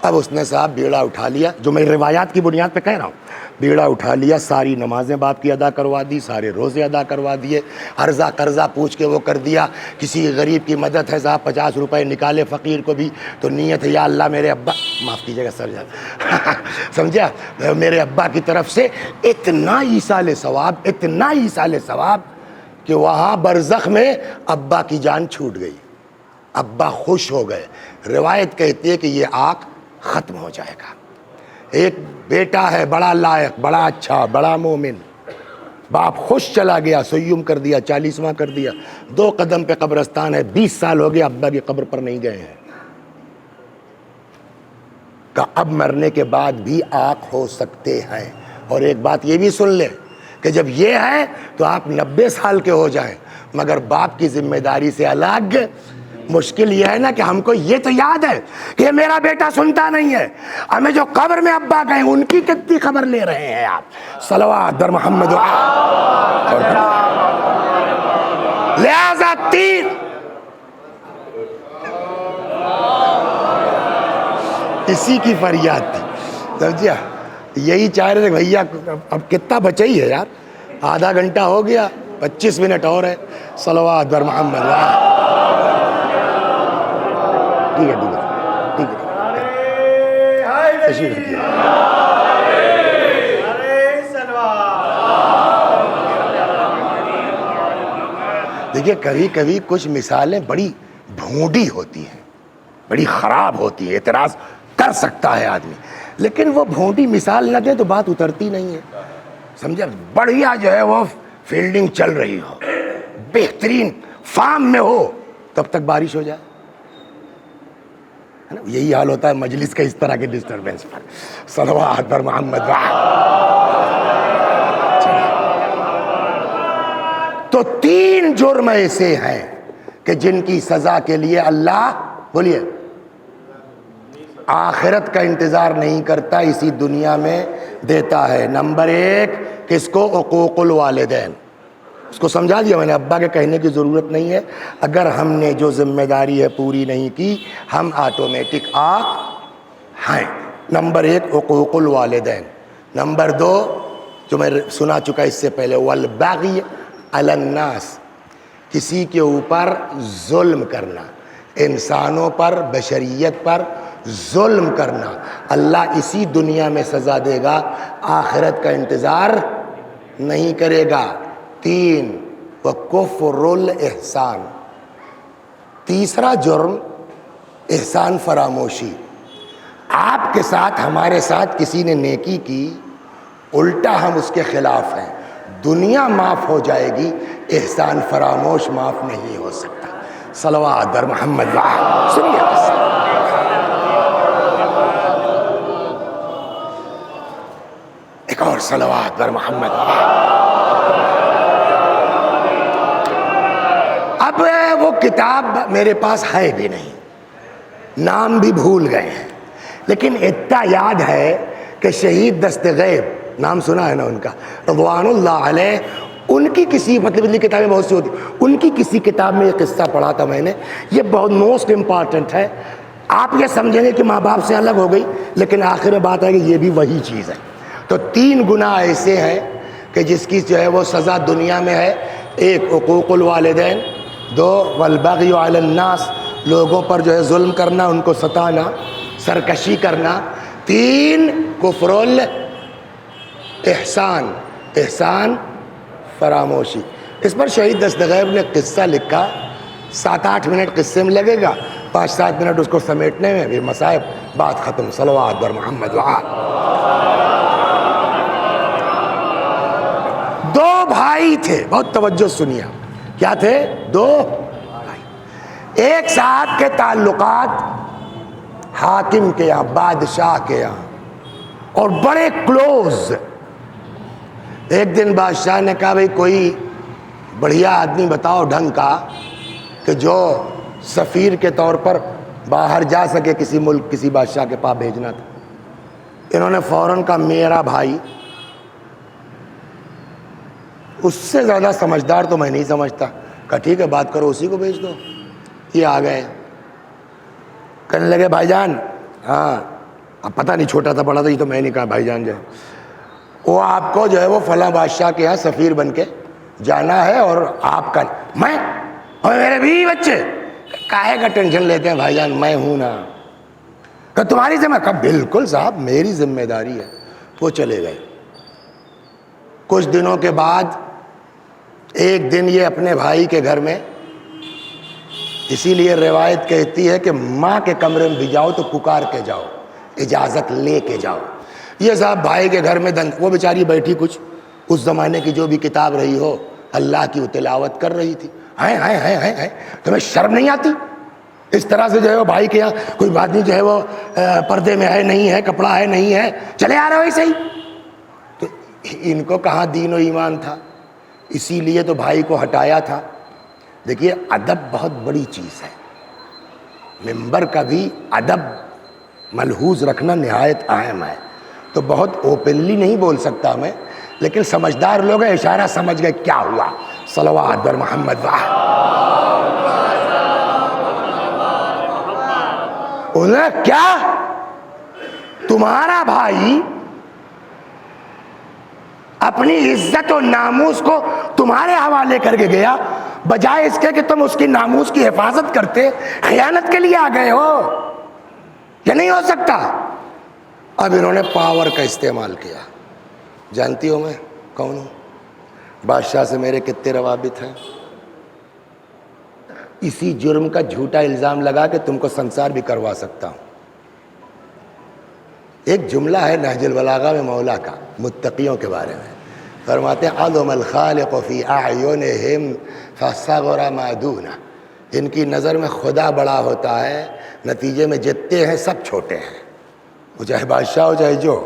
اب اس نے صاحب بیڑا اٹھا لیا، جو میں روایات کی بنیاد پہ کہہ رہا ہوں، بیڑا اٹھا لیا، ساری نمازیں باپ کی ادا کروا دی، سارے روزے ادا کروا دیے، عرضہ قرضہ پوچھ کے وہ کر دیا. کسی غریب کی مدد ہے صاحب 50 روپے نکالے فقیر کو بھی، تو نیت ہے یا اللہ میرے ابا، معاف کیجیے گا سر جان سمجھا، میرے ابا کی طرف سے اتنا ایصال ثواب، اتنا ایصال ثواب کہ وہاں برزخ میں ابا کی جان چھوٹ گئی، ابا خوش ہو گئے. روایت کہتی ہے کہ یہ آنکھ ختم ہو جائے گا. ایک بیٹا ہے بڑا لائق، بڑا اچھا، بڑا مومن، باپ خوش چلا گیا، سیوم کر دیا، 40واں کر دیا، 2 قدم پہ قبرستان ہے، 20 سال ہو گیا ابا کی قبر پر نہیں گئے ہیں۔ کہ اب مرنے کے بعد بھی آنکھ ہو سکتے ہیں۔ اور ایک بات یہ بھی سن لیں کہ جب یہ ہے تو آپ 90 سال کے ہو جائیں، مگر باپ کی ذمہ داری سے الگ مشکل یہ ہے نا کہ ہم کو یہ تو یاد ہے کہ میرا بیٹا سنتا نہیں ہے، ہمیں جو قبر میں ابا گئے ان کی کتنی خبر لے رہے ہیں آپ؟ صلوات بر محمد۔ لہذا 3 اسی کی فریاد تھی، سمجھا؟ یہی چاہ رہے تھے بھیا اب کتنا بچا ہی ہے یار، آدھا گھنٹہ ہو گیا، 25 منٹ اور ہے۔ صلوات بر محمد۔ ٹھیک ہے ٹھیک ہے تشریف رکھیے۔ دیکھیے کبھی کبھی کچھ مثالیں بڑی بھونڈی ہوتی ہیں، بڑی خراب ہوتی ہے، اعتراض کر سکتا ہے آدمی، لیکن وہ بھونڈی مثال نہ دے تو بات اترتی نہیں ہے، سمجھا؟ بڑھیا جو ہے وہ فیلڈنگ چل رہی ہو، بہترین فارم میں ہو، تب تک بارش ہو جائے، ہے نا؟ یہی حال ہوتا ہے مجلس کا اس طرح کے ڈسٹربنس پر۔ صلوات پر محمد۔ تو 3 جرم ایسے ہیں کہ جن کی سزا کے لیے اللہ بولیے آخرت کا انتظار نہیں کرتا، اسی دنیا میں دیتا ہے۔ نمبر 1 کس کو؟ عقوق الوالدین۔ اس کو سمجھا دیا میں نے، ابا کے کہنے کی ضرورت نہیں ہے، اگر ہم نے جو ذمہ داری ہے پوری نہیں کی ہم آٹومیٹک آگ ہیں۔ نمبر 1 عقوق الوالدین۔ نمبر 2 جو میں سنا چکا اس سے پہلے، والبغی علی الناس، کسی کے اوپر ظلم کرنا، انسانوں پر، بشریت پر ظلم کرنا، اللہ اسی دنیا میں سزا دے گا، آخرت کا انتظار نہیں کرے گا۔ 3 وکفر الاحسان، تیسرا جرم احسان فراموشی۔ آپ کے ساتھ، ہمارے ساتھ کسی نے نیکی کی، الٹا ہم اس کے خلاف ہیں، دنیا معاف ہو جائے گی، احسان فراموش معاف نہیں ہو سکتا۔ صلوات بر محمد۔ سنیے ایک اور صلوات بر محمد۔ اب وہ کتاب میرے پاس ہے بھی نہیں، نام بھی بھول گئے ہیں، لیکن اتنا یاد ہے کہ شہید دست غیب، نام سنا ہے نا ان کا، رضوان اللہ علیہ، ان کی کسی مطلب کتابیں بہت سی ہوتی، ان کی کسی کتاب میں یہ قصہ پڑھا تھا میں نے، یہ بہت موسٹ امپارٹنٹ ہے۔ آپ یہ سمجھیں گے کہ ماں باپ سے الگ ہو گئی، لیکن آخر میں بات ہے کہ یہ بھی وہی چیز ہے۔ تو 3 گناہ ایسے ہیں کہ جس کی جو ہے وہ سزا دنیا میں ہے۔ 1 عقوق الوالدین، 2 والبغی علی الناس، لوگوں پر جو ہے ظلم کرنا، ان کو ستانا، سرکشی کرنا۔ 3 کفر الاحسان، احسان فراموشی۔ اس پر شہید دستغیب نے قصہ لکھا، 7-8 منٹ قصے میں لگے گا، 5-7 منٹ اس کو سمیٹنے میں، پھر مصائب، بات ختم۔ صلوات بر محمد۔ 2 بھائی تھے، بہت توجہ سنیے، کیا تھے؟ 2 بھائی، ایک ساتھ کے تعلقات حاکم کے یہاں، بادشاہ کے یہاں، اور بڑے کلوز۔ ایک دن بادشاہ نے کہا بھئی کوئی بڑھیا آدمی بتاؤ ڈھنگ کا کہ جو سفیر کے طور پر باہر جا سکے کسی ملک، کسی بادشاہ کے پاس بھیجنا تھا۔ انہوں نے فوراً کہا میرا بھائی، اس سے زیادہ سمجھدار تو میں نہیں سمجھتا۔ کہا ٹھیک ہے بات کرو، اسی کو بھیج دو۔ یہ آ گئے، کہنے لگے بھائی جان، ہاں اب پتہ نہیں چھوٹا تھا بڑا تھا، یہ تو میں نے کہا بھائی جان جو ہے وہ آپ کو جو ہے وہ فلاں بادشاہ کے یہاں سفیر بن کے جانا ہے، اور آپ کا میں اور میرے بیوی بچے کاہے کا ٹینشن لیتے ہیں بھائی جان، میں ہوں نا۔ کہ تمہاری ذمہ؟ کہا بالکل صاحب میری ذمہ داری ہے۔ وہ چلے گئے۔ کچھ دنوں کے بعد ایک دن یہ اپنے بھائی کے گھر میں، اسی لیے روایت کہتی ہے کہ ماں کے کمرے میں بھی جاؤ تو پکار کے جاؤ، اجازت لے کے جاؤ۔ یہ صاحب بھائی کے گھر میں وہ بیچاری بیٹھی کچھ اس زمانے کی جو بھی کتاب رہی ہو اللہ کی وہ تلاوت کر رہی تھی. ہیں تمہیں شرم نہیں آتی؟ اس طرح سے جو ہے وہ بھائی کے یہاں کوئی آدمی جو ہے وہ پردے میں ہے نہیں ہے, کپڑا ہے نہیں ہے, چلے آ رہے ہو ایسے ہی. تو ان کو کہاں دین و ایمان تھا؟ اسی لیے تو بھائی کو ہٹایا تھا. دیکھیے ادب بہت بڑی چیز ہے, ممبر کا بھی ادب ملحوظ رکھنا نہایت اہم ہے. تو بہت اوپنلی نہیں بول سکتا میں, لیکن سمجھدار لوگ ہیں اشارہ سمجھ گئے کیا ہوا. صلوات بر محمد انہیں کیا تمہارا بھائی اپنی عزت و ناموس کو تمہارے حوالے کر کے گیا, بجائے اس کے کہ تم اس کی ناموس کی حفاظت کرتے, خیانت کے لیے آ گئے ہو. یہ نہیں ہو سکتا. اب انہوں نے پاور کا استعمال کیا. جانتی ہو میں کون ہوں؟ بادشاہ سے میرے کتنے روابط ہیں. اسی جرم کا جھوٹا الزام لگا کے تم کو سنسار بھی کروا سکتا ہوں. ایک جملہ ہے نہج البلاغہ میں مولا کا متقیوں کے بارے میں, فرماتے ہیں عظم الخالق فی اعینہم فصغر ما دونہ. ان کی نظر میں خدا بڑا ہوتا ہے, نتیجے میں جتنے ہیں سب چھوٹے ہیں, وہ چاہے بادشاہ ہو چاہے جو.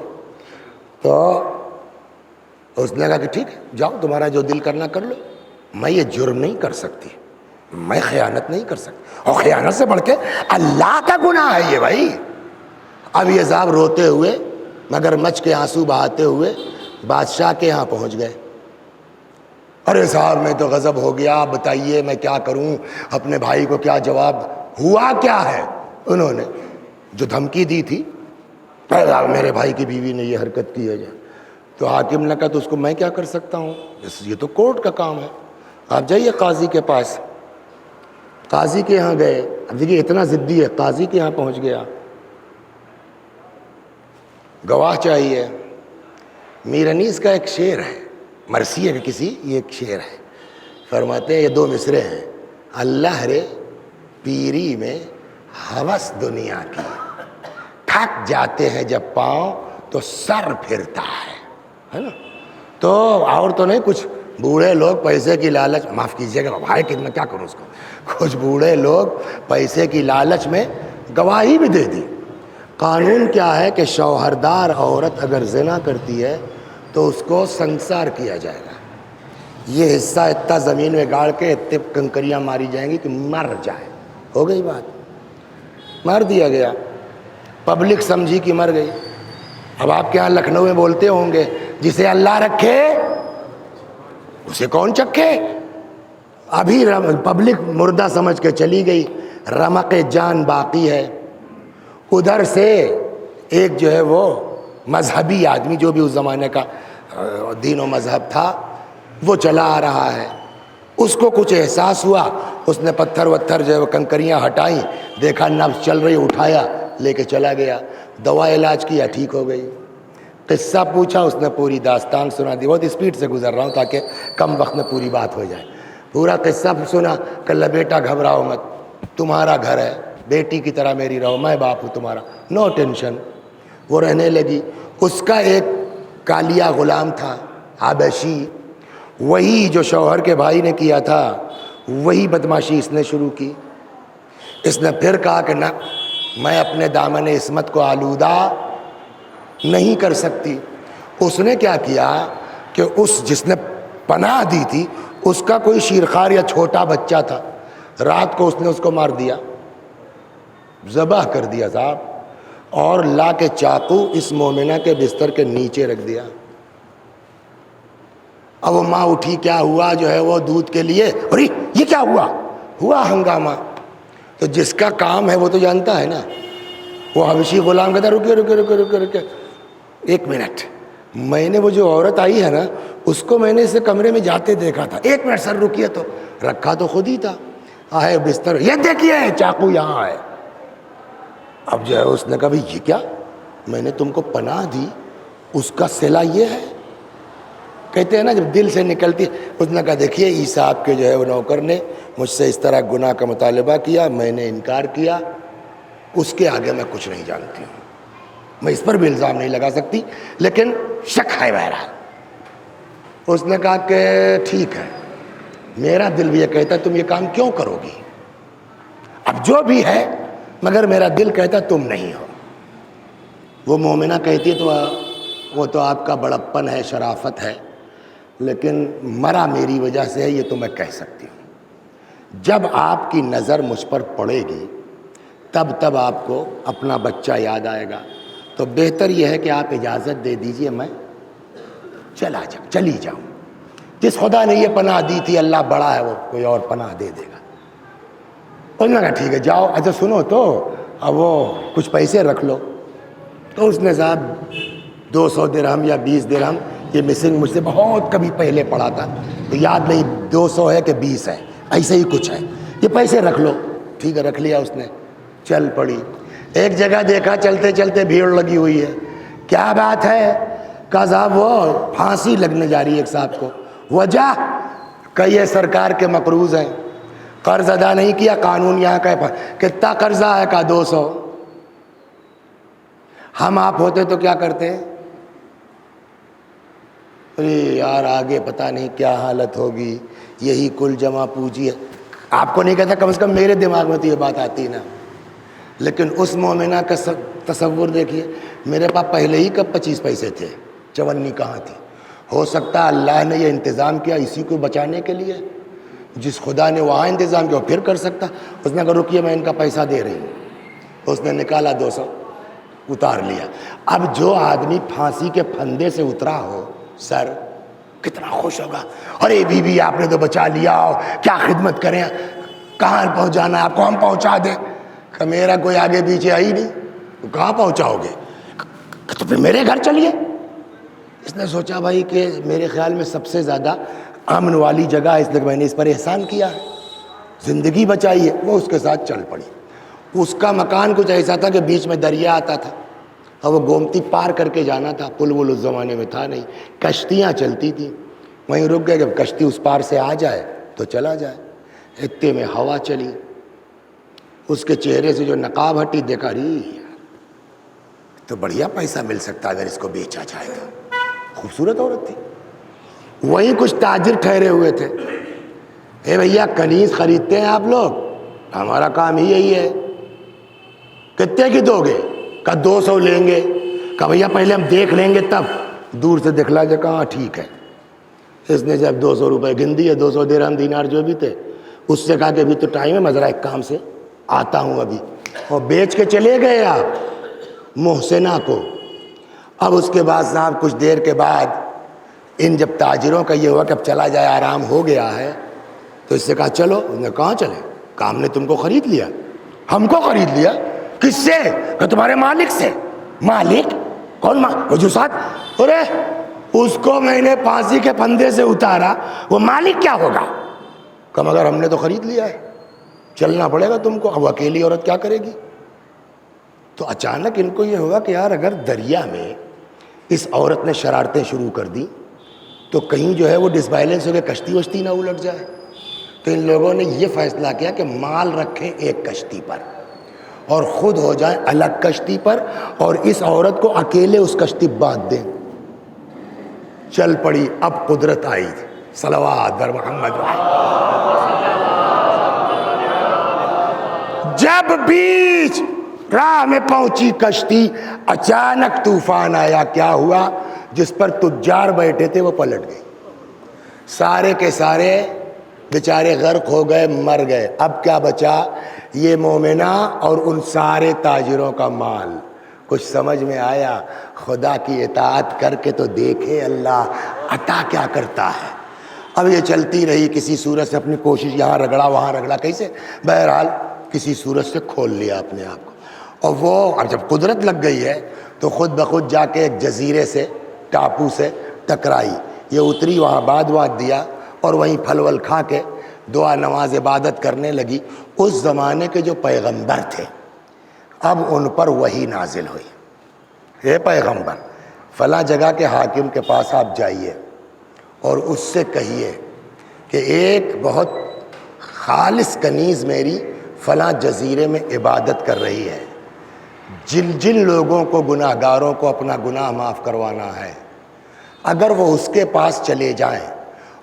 تو اس نے کہا کہ ٹھیک ہے جاؤ تمہارا جو دل کرنا کر لو, میں یہ جرم نہیں کر سکتی, میں خیانت نہیں کر سکتی. اور خیانت سے بڑھ کے اللہ کا گناہ ہے یہ بھائی. اب یہ صاحب روتے ہوئے مگر مچ کے آنسو بہاتے ہوئے بادشاہ کے یہاں پہنچ گئے. ارے صاحب میں تو غضب ہو گیا, بتائیے میں کیا کروں, اپنے بھائی کو کیا جواب. ہوا کیا ہے؟ انہوں نے جو دھمکی دی تھی میرے بھائی کی بیوی نے یہ حرکت کی ہے, تو حاکم نے کہا تو اس کو میں کیا کر سکتا ہوں, یہ تو کورٹ کا کام ہے, آپ جائیے قاضی کے پاس. قاضی کے یہاں گئے. اب دیکھیے اتنا ضدی ہے, قاضی کے یہاں پہنچ گیا. گواہ چاہیے. میر انیس کا ایک شعر ہے, مرثیہ کا کسی, یہ ایک شعر ہے, فرماتے ہیں یہ دو مصرے ہیں. اللہ رے پیری میں ہوس دنیا کی, تھک جاتے ہیں جب پاؤں تو سر پھرتا ہے نا. تو اور تو نہیں, کچھ بوڑھے لوگ پیسے کی لالچ, معاف کیجیے گا بھائی کتنا کیا کروں اس کو, کچھ بوڑھے لوگ پیسے کی لالچ میں گواہی بھی دے دی. قانون کیا ہے کہ شوہردار عورت اگر زنا کرتی ہے تو اس کو سنسار کیا جائے گا. یہ حصہ اتنا زمین میں گاڑ کے اتنے کنکریاں ماری جائیں گی کہ مر جائے. ہو گئی بات, مار دیا گیا. پبلک سمجھی کہ مر گئی. اب آپ کے یہاں لکھنؤ میں بولتے ہوں گے جسے اللہ رکھے اسے کون چکھے. ابھی پبلک مردہ سمجھ کے چلی گئی, رمق جان باقی ہے. ادھر سے ایک جو ہے وہ مذہبی آدمی, جو بھی اس زمانے کا دین و مذہب تھا, وہ چلا آ رہا ہے. اس کو کچھ احساس ہوا, اس نے پتھر وتھر جو ہے وہ کنکریاں ہٹائیں, دیکھا نبض چل رہی, اٹھایا لے کے چلا گیا. دوا علاج کیا, ٹھیک ہو گئی. قصہ پوچھا, اس نے پوری داستان سنا دی. بہت اسپیڈ سے گزر رہا ہوں تاکہ کم وقت میں پوری بات ہو جائے. پورا قصہ سنا. کہا بیٹا گھبراؤ مت, تمہارا گھر ہے, بیٹی کی طرح میری رہو, میں باپ ہوں تمہارا, نو ٹینشن. وہ رہنے لگی. اس کا ایک کالیا غلام تھا حبشی, وہی جو شوہر کے بھائی نے کیا تھا وہی بدماشی اس نے شروع کی. اس نے پھر کہا کہ نہ, میں اپنے دامن عصمت کو آلودہ نہیں کر سکتی. اس نے کیا کیا کہ اس جس نے پناہ دی تھی اس کا کوئی شیرخوار یا چھوٹا بچہ تھا, رات کو اس نے اس کو مار دیا, ذبح کر دیا صاحب, اور لا کے چاقو اس مومنہ کے بستر کے نیچے رکھ دیا. اب وہ ماں اٹھی, کیا ہوا جو ہے وہ دودھ کے لیے, ارے یہ کیا ہوا, ہوا ہنگامہ. تو جس کا کام ہے وہ تو جانتا ہے نا. وہ حبشی غلام کہتا رکے رکے رکے رکے رکے, ایک منٹ, میں نے وہ جو عورت آئی ہے نا اس کو میں نے اسے کمرے میں جاتے دیکھا تھا, ایک منٹ سر رکیے. تو رکھا تو خود ہی تھا, آئے بستر, یہ دیکھیے چاقو یہاں ہے. اب جو ہے اس نے کہا بھائی یہ کیا, میں نے تم کو پناہ دی, اس کا صلہ یہ ہے. کہتے ہیں نا جب دل سے نکلتی. اس نے کہا دیکھیے عیسیٰ آپ کے جو ہے وہ نوکر نے مجھ سے اس طرح گناہ کا مطالبہ کیا, میں نے انکار کیا, اس کے آگے میں کچھ نہیں جانتی ہوں, میں اس پر بھی الزام نہیں لگا سکتی, لیکن شک ہے بہرحال. اس نے کہا کہ ٹھیک ہے، میرا دل بھی یہ کہتا ہے تم یہ کام کیوں کرو گی، اب جو بھی ہے مگر میرا دل کہتا تم نہیں ہو۔ وہ مومنہ کہتی ہے تو وہ تو آپ کا بڑپن ہے، شرافت ہے، لیکن مرا میری وجہ سے ہے، یہ تو میں کہہ سکتی ہوں۔ جب آپ کی نظر مجھ پر پڑے گی تب آپ کو اپنا بچہ یاد آئے گا، تو بہتر یہ ہے کہ آپ اجازت دے دیجئے میں چلی جاؤں۔ جس خدا نے یہ پناہ دی تھی اللہ بڑا ہے، وہ کوئی اور پناہ دے دے گا۔ انہوں نے کہا ٹھیک ہے جاؤ، اچھا سنو تو اب وہ کچھ پیسے رکھ لو۔ تو اس نے صاحب 200 درہم یا 20 درہم، یہ مسنگ مجھ سے بہت کبھی پہلے پڑا تھا تو یاد نہیں 200 ہے کہ 20 ہے، ایسے ہی کچھ ہے، یہ پیسے رکھ لو۔ ٹھیک ہے رکھ لیا اس نے، چل پڑی۔ ایک جگہ دیکھا چلتے چلتے بھیڑ لگی ہوئی ہے، کیا بات ہے؟ کہا صاحب وہ پھانسی لگنے جا رہی ہے ایک صاحب کو۔ وجہ کہ یہ سرکار کے مقروض ہیں، قرض ادا نہیں کیا، قانون یہاں کا ہے۔ کتنا قرضہ ہے؟ کہا 200۔ ہم آپ ہوتے تو کیا کرتے ہیں؟ ارے یار آگے پتہ نہیں کیا حالت ہوگی، یہی کل جمع پوجی ہے۔ آپ کو نہیں کہتا، کم سے کم میرے دماغ میں تو یہ بات آتی نا۔ لیکن اس مومنہ کا تصور دیکھیے، میرے پاس پہلے ہی کب 25 پیسے تھے، چونی کہاں تھی؟ ہو سکتا ہے اللہ نے یہ انتظام کیا اسی کو بچانے کے لیے، جس خدا نے وہاں انتظام کیا وہ پھر کر سکتا۔ اس نے کہا رکیے میں ان کا پیسہ دے رہی ہوں۔ اس نے نکالا 200 اتار لیا۔ اب جو آدمی پھانسی کے پھندے سے اترا ہو سر، کتنا خوش ہوگا، ارے بی بی آپ نے تو بچا لیا، کیا خدمت کریں، کہاں پہنچانا ہے آپ کو، ہم پہنچا دیں۔ کہ میرا کوئی آگے پیچھے آئی نہیں، تو کہاں پہنچاؤ گے؟ تو پھر میرے گھر چلیے۔ اس نے سوچا بھائی کہ میرے خیال میں سب سے زیادہ امن والی جگہ ہے، اس لیے میں نے اس پر احسان کیا ہے، زندگی بچائی ہے۔ وہ اس کے ساتھ چل پڑی۔ اس کا مکان کچھ ایسا تھا کہ بیچ میں دریا آتا تھا اور وہ گومتی پار کر کے جانا تھا، پل وہ اس زمانے میں تھا نہیں، کشتیاں چلتی تھیں، وہیں رک گئے، جب کشتی اس پار سے آ جائے تو چلا جائے۔ اتنے میں ہوا چلی، اس کے چہرے سے جو نقاب ہٹی، دیکھا ری تو بڑھیا پیسہ مل سکتا اگر اس کو بیچا جائے تو، خوبصورت عورت تھی۔ وہیں کچھ تاجر ٹھہرے ہوئے تھے، اے بھیا کنیز خریدتے ہیں آپ لوگ؟ ہمارا کام ہی یہی ہے۔ کتنے کی دو گے؟ کہا 200 لیں گے۔ کہا بھیا پہلے ہم دیکھ لیں گے تب۔ دور سے دکھلا جا، کہا ٹھیک ہے۔ اس نے جب 200 روپے گن دیے، 200 درہم دینار جو بھی تھے، اس سے کہا کہ ابھی تو ٹائم ہے، میں ذرا ایک کام سے آتا ہوں ابھی، اور بیچ کے چلے گئے آپ محسنہ کو۔ اب اس کے بعد صاحب کچھ دیر کے بعد ان جب تاجروں کا یہ ہوا کہ اب چلا جائے، آرام ہو گیا ہے، تو اس سے کہا چلو۔ اس نے کہاں چلے؟ کام نے تم کو خرید لیا۔ ہم کو خرید لیا؟ کس سے؟ کہ تمہارے مالک سے۔ مالک؟ کون وہ جو ساتھ؟ ارے اس کو میں نے پھانسی کے پھندے سے اتارا، وہ مالک کیا ہوگا؟ کہ مگر ہم نے تو خرید لیا ہے، چلنا پڑے گا تم کو۔ اب اکیلی عورت کیا کرے گی؟ تو اچانک ان کو یہ ہوا کہ یار اگر دریا میں اس عورت نے شرارتیں شروع کر دی تو کہیں جو ہے وہ ڈس بیلنس ہو کے کشتی وشتی نہ الٹ جائے۔ تو ان لوگوں نے یہ فیصلہ کیا کہ مال رکھیں ایک کشتی پر اور خود ہو جائیں الگ کشتی پر، اور اس عورت کو اکیلے اس کشتی باندھ دیں۔ چل پڑی۔ اب قدرت آئی، صلوات بر محمد۔ جب بیچ راہ میں پہنچی کشتی، اچانک طوفان آیا۔ کیا ہوا؟ جس پر تجار بیٹھے تھے وہ پلٹ گئی، سارے کے سارے بیچارے غرق ہو گئے، مر گئے۔ اب کیا بچا؟ یہ مومنہ اور ان سارے تاجروں کا مال۔ کچھ سمجھ میں آیا؟ خدا کی اطاعت کر کے تو دیکھے اللہ عطا کیا کرتا ہے۔ اب یہ چلتی رہی، کسی صورت سے اپنی کوشش یہاں رگڑا وہاں رگڑا، کیسے بہرحال کسی صورت سے کھول لیا اپنے آپ کو۔ اور وہ اب جب قدرت لگ گئی ہے تو خود بخود جا کے ایک جزیرے سے، ٹاپو سے ٹکرائی، یہ اتری، وہاں باد دیا اور وہیں پھل ول کھا کے دعا نماز عبادت کرنے لگی۔ اس زمانے کے جو پیغمبر تھے اب ان پر وحی نازل ہوئی، اے پیغمبر فلاں جگہ کے حاکم کے پاس آپ جائیے اور اس سے کہیے کہ ایک بہت خالص کنیز میری فلاں جزیرے میں عبادت کر رہی ہے، جن جن لوگوں کو گناہ گاروں کو اپنا گناہ معاف کروانا ہے اگر وہ اس کے پاس چلے جائیں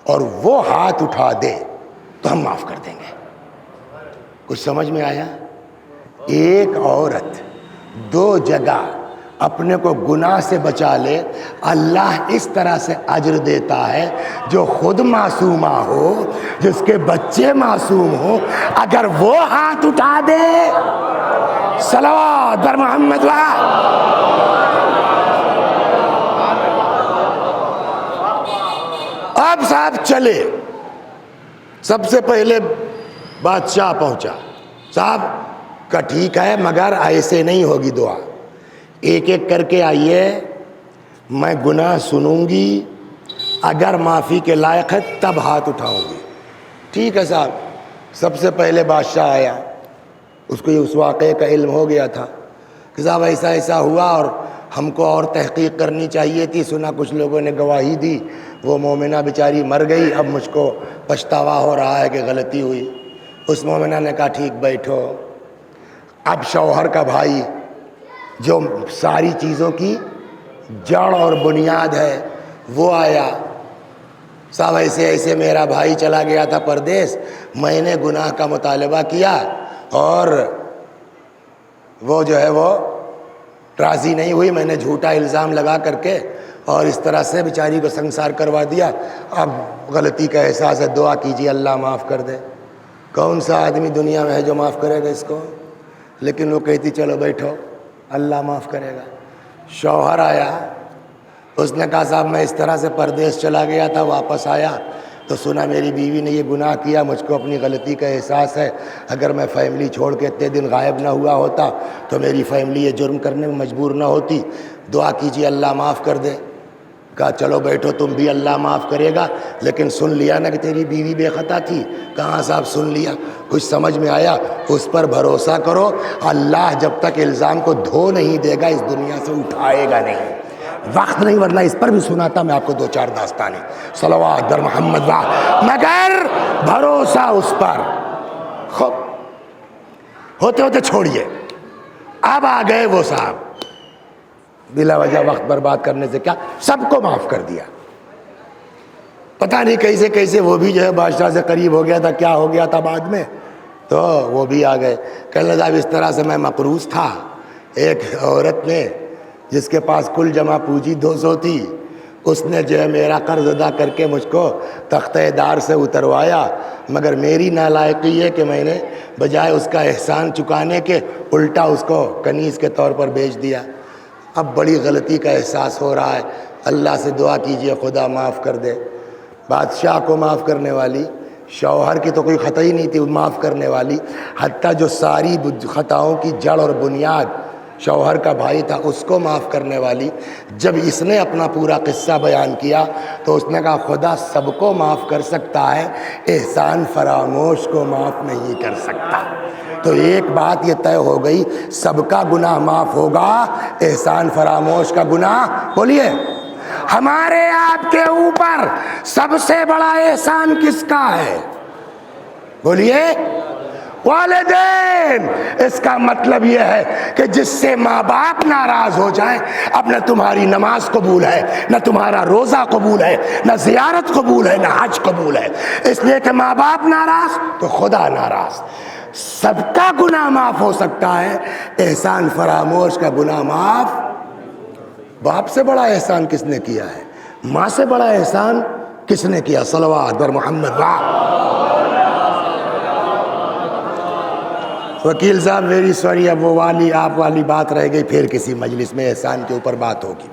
اور وہ ہاتھ اٹھا دے تو ہم معاف کر دیں گے۔ کچھ سمجھ میں آیا؟ ایک عورت دو جگہ اپنے کو گناہ سے بچا لے، اللہ اس طرح سے اجر دیتا ہے۔ جو خود معصومہ ہو، جس کے بچے معصوم ہو، اگر وہ ہاتھ اٹھا دے، صلوات بر محمد اب صاحب چلے، سب سے پہلے بادشاہ پہنچا، صاحب کا ٹھیک ہے مگر ایسے نہیں ہوگی دعا، ایک ایک کر کے آئیے، میں گناہ سنوں گی، اگر معافی کے لائق ہے تب ہاتھ اٹھاؤں گی۔ ٹھیک ہے صاحب۔ سب سے پہلے بادشاہ آیا، اس کو اس واقعے کا علم ہو گیا تھا کہ صاحب ایسا ایسا ہوا اور ہم کو اور تحقیق کرنی چاہیے تھی، سنا کچھ لوگوں نے گواہی دی، وہ مومنہ بیچاری مر گئی، اب مجھ کو پچھتاوا ہو رہا ہے کہ غلطی ہوئی۔ اس مومنہ نے کہا ٹھیک بیٹھو۔ اب شوہر کا بھائی جو ساری چیزوں کی جڑ اور بنیاد ہے وہ آیا، صاحب ایسے ایسے میرا بھائی چلا گیا تھا پردیس، میں نے گناہ کا مطالبہ کیا اور وہ جو ہے وہ راضی نہیں ہوئی، میں نے جھوٹا الزام لگا کر کے اور اس طرح سے بیچاری کو سنسار کروا دیا، اب غلطی کا احساس ہے، دعا کیجیے اللہ معاف کر دے۔ کون سا آدمی دنیا میں ہے جو معاف کرے گا اس کو؟ لیکن وہ کہتی چلو بیٹھو اللہ معاف کرے گا۔ شوہر آیا، اس نے کہا صاحب میں اس طرح سے پردیس چلا گیا تھا، واپس آیا تو سنا میری بیوی نے یہ گناہ کیا، مجھ کو اپنی غلطی کا احساس ہے، اگر میں فیملی چھوڑ کے اتنے دن غائب نہ ہوا ہوتا تو میری فیملی یہ جرم کرنے میں مجبور نہ ہوتی، دعا کیجیے اللہ معاف کر دے۔ کہا چلو بیٹھو تم بھی اللہ معاف کرے گا، لیکن سن لیا نا کہ تیری بیوی بے خطا تھی؟ کہاں صاحب سن لیا، کچھ سمجھ میں آیا؟ اس پر بھروسہ کرو، اللہ جب تک الزام کو دھو نہیں دے گا اس دنیا سے اٹھائے گا نہیں۔ وقت نہیں ورنہ اس پر بھی سناتا میں آپ کو دو چار داستانیں، صلوات در محمد مگر بھروسہ اس پر۔ خوب ہوتے ہوتے چھوڑیے، اب آ گئے وہ صاحب، بلا وجہ وقت برباد کرنے سے کیا، سب کو معاف کر دیا۔ پتہ نہیں کیسے کیسے وہ بھی جو ہے بادشاہ سے قریب ہو گیا تھا، کیا ہو گیا تھا بعد میں، تو وہ بھی آ گئے۔ کہنے لگا اس طرح سے میں مقروض تھا، ایک عورت نے جس کے پاس کل جمع پونجی 200 تھی، اس نے جو ہے میرا قرض ادا کر کے مجھ کو تختہ دار سے اتروایا، مگر میری نالائقی ہے کہ میں نے بجائے اس کا احسان چکانے کے الٹا اس کو کنیز کے طور پر بیچ دیا۔ اب بڑی غلطی کا احساس ہو رہا ہے، اللہ سے دعا کیجئے خدا معاف کر دے۔ بادشاہ کو معاف کرنے والی، شوہر کی تو کوئی خطا ہی نہیں تھی، معاف کرنے والی، حتیٰ جو ساری خطاؤں کی جڑ اور بنیاد شوہر کا بھائی تھا اس کو معاف کرنے والی۔ جب اس نے اپنا پورا قصہ بیان کیا تو اس نے کہا خدا سب کو معاف کر سکتا ہے، احسان فراموش کو معاف نہیں کر سکتا۔ تو ایک بات یہ طے ہو گئی، سب کا گناہ معاف ہوگا، احسان فراموش کا گناہ، بولیے ہمارے آپ کے اوپر سب سے بڑا احسان کس کا ہے؟ بولیے والدین۔ اس کا مطلب یہ ہے کہ جس سے ماں باپ ناراض ہو جائیں، اب نہ تمہاری نماز قبول ہے، نہ تمہارا روزہ قبول ہے، نہ زیارت قبول ہے، نہ حج قبول ہے، اس لیے کہ ماں باپ ناراض تو خدا ناراض۔ سب کا گناہ معاف ہو سکتا ہے، احسان فراموش کا گناہ معاف۔ باپ سے بڑا احسان کس نے کیا ہے؟ ماں سے بڑا احسان کس نے کیا؟ صلوات بر محمد۔ وکیل صاحب ویری سوری، اب وہ والی آپ والی بات رہ گئی، پھر کسی مجلس میں احسان کے اوپر بات ہوگی۔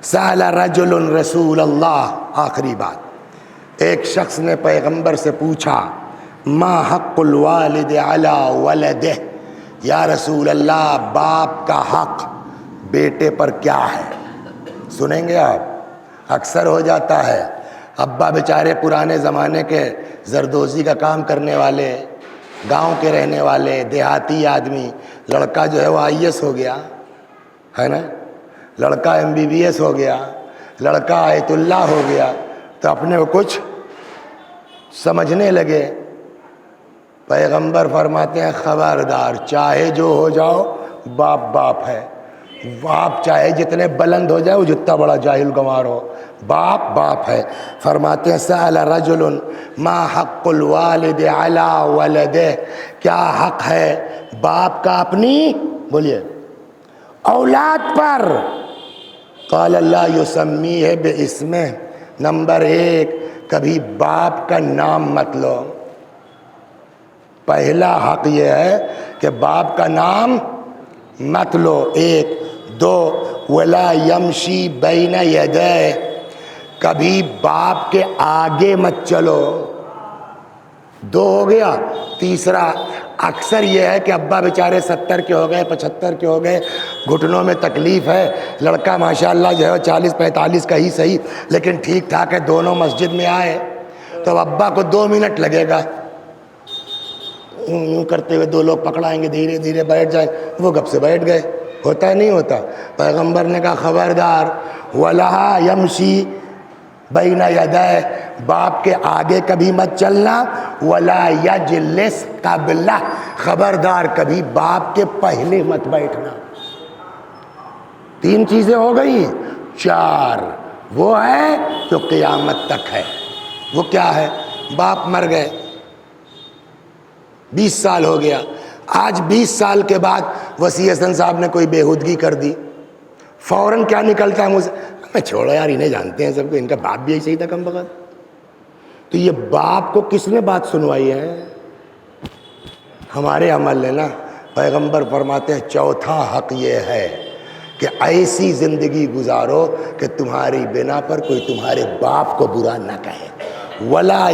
سأل رجل رسول اللہ، آخری بات، ایک شخص نے پیغمبر سے پوچھا ما حق الوالد علی ولدہ، یا رسول اللہ باپ کا حق بیٹے پر کیا ہے؟ سنیں گے آپ، اکثر ہو جاتا ہے ابا بیچارے پرانے زمانے کے زردوزی کا کام کرنے والے، گاؤں کے رہنے والے دیہاتی آدمی، لڑکا جو ہے وہ IAS ہو گیا ہے نا، لڑکا MBBS ہو گیا، لڑکا آیت اللہ ہو گیا، تو اپنے کو کچھ سمجھنے لگے۔ پیغمبر فرماتے ہیں خبردار، چاہے جو ہو جاؤ باپ باپ ہے، آپ چاہے جتنے بلند ہو جائے وہ جتنا بڑا جاہل گنوار ہو، باپ باپ ہے۔ فرماتے ہیں سأل رجل ما حق الوالد علی ولدہ، کیا حق ہے باپ کا اپنی، بولیے، اولاد پر؟ قال اللہ یسمیہ باسمہ، نمبر 1، کبھی باپ کا نام مت لو۔ پہلا حق یہ ہے کہ باپ کا نام مت لو، 1۔ 2، ولا یمشی بین یدیہ، کبھی باپ کے آگے مت چلو۔ 2 ہو گیا۔ تیسرا، اکثر یہ ہے کہ ابا بیچارے 70 کے ہو گئے، 75 کے ہو گئے، گھٹنوں میں تکلیف ہے، لڑکا ماشاءاللہ جو ہے 40-45 کا ہی صحیح لیکن ٹھیک ٹھاک ہے، دونوں مسجد میں آئے تو ابا کو 2 منٹ لگے گا، یوں کرتے ہوئے 2 لوگ پکڑائیں گے، دھیرے دھیرے بیٹھ جائیں، وہ گپ سے بیٹھ گئے۔ ہوتا ہے نہیں ہوتا؟ پیغمبر نے کہا خبردار، وَلَا یمشی بین یدیہ، باپ کے آگے کبھی مت چلنا، وَلَا یجلس قبلہ، خبردار کبھی باپ کے پہلے مت بیٹھنا۔ 3 چیزیں ہو گئی۔ 4 وہ ہے جو قیامت تک ہے۔ وہ کیا ہے؟ باپ مر گئے، 20 سال ہو گیا، آج 20 سال کے بعد وسیع حسن صاحب نے کوئی بےہودگی کر دی، فوراً کیا نکلتا ہے مجھ سے؟ میں چھوڑو یار، انہیں جانتے ہیں سب کو، ان کا باپ بھی ایسے ہی تھا کم بخت۔ تو یہ باپ کو کس نے بات سنوائی ہے؟ ہمارے عمل نے نا۔ پیغمبر فرماتے ہیں چوتھا حق یہ ہے کہ ایسی زندگی گزارو کہ تمہاری بنا پر کوئی تمہارے باپ کو برا نہ کہے۔ ولا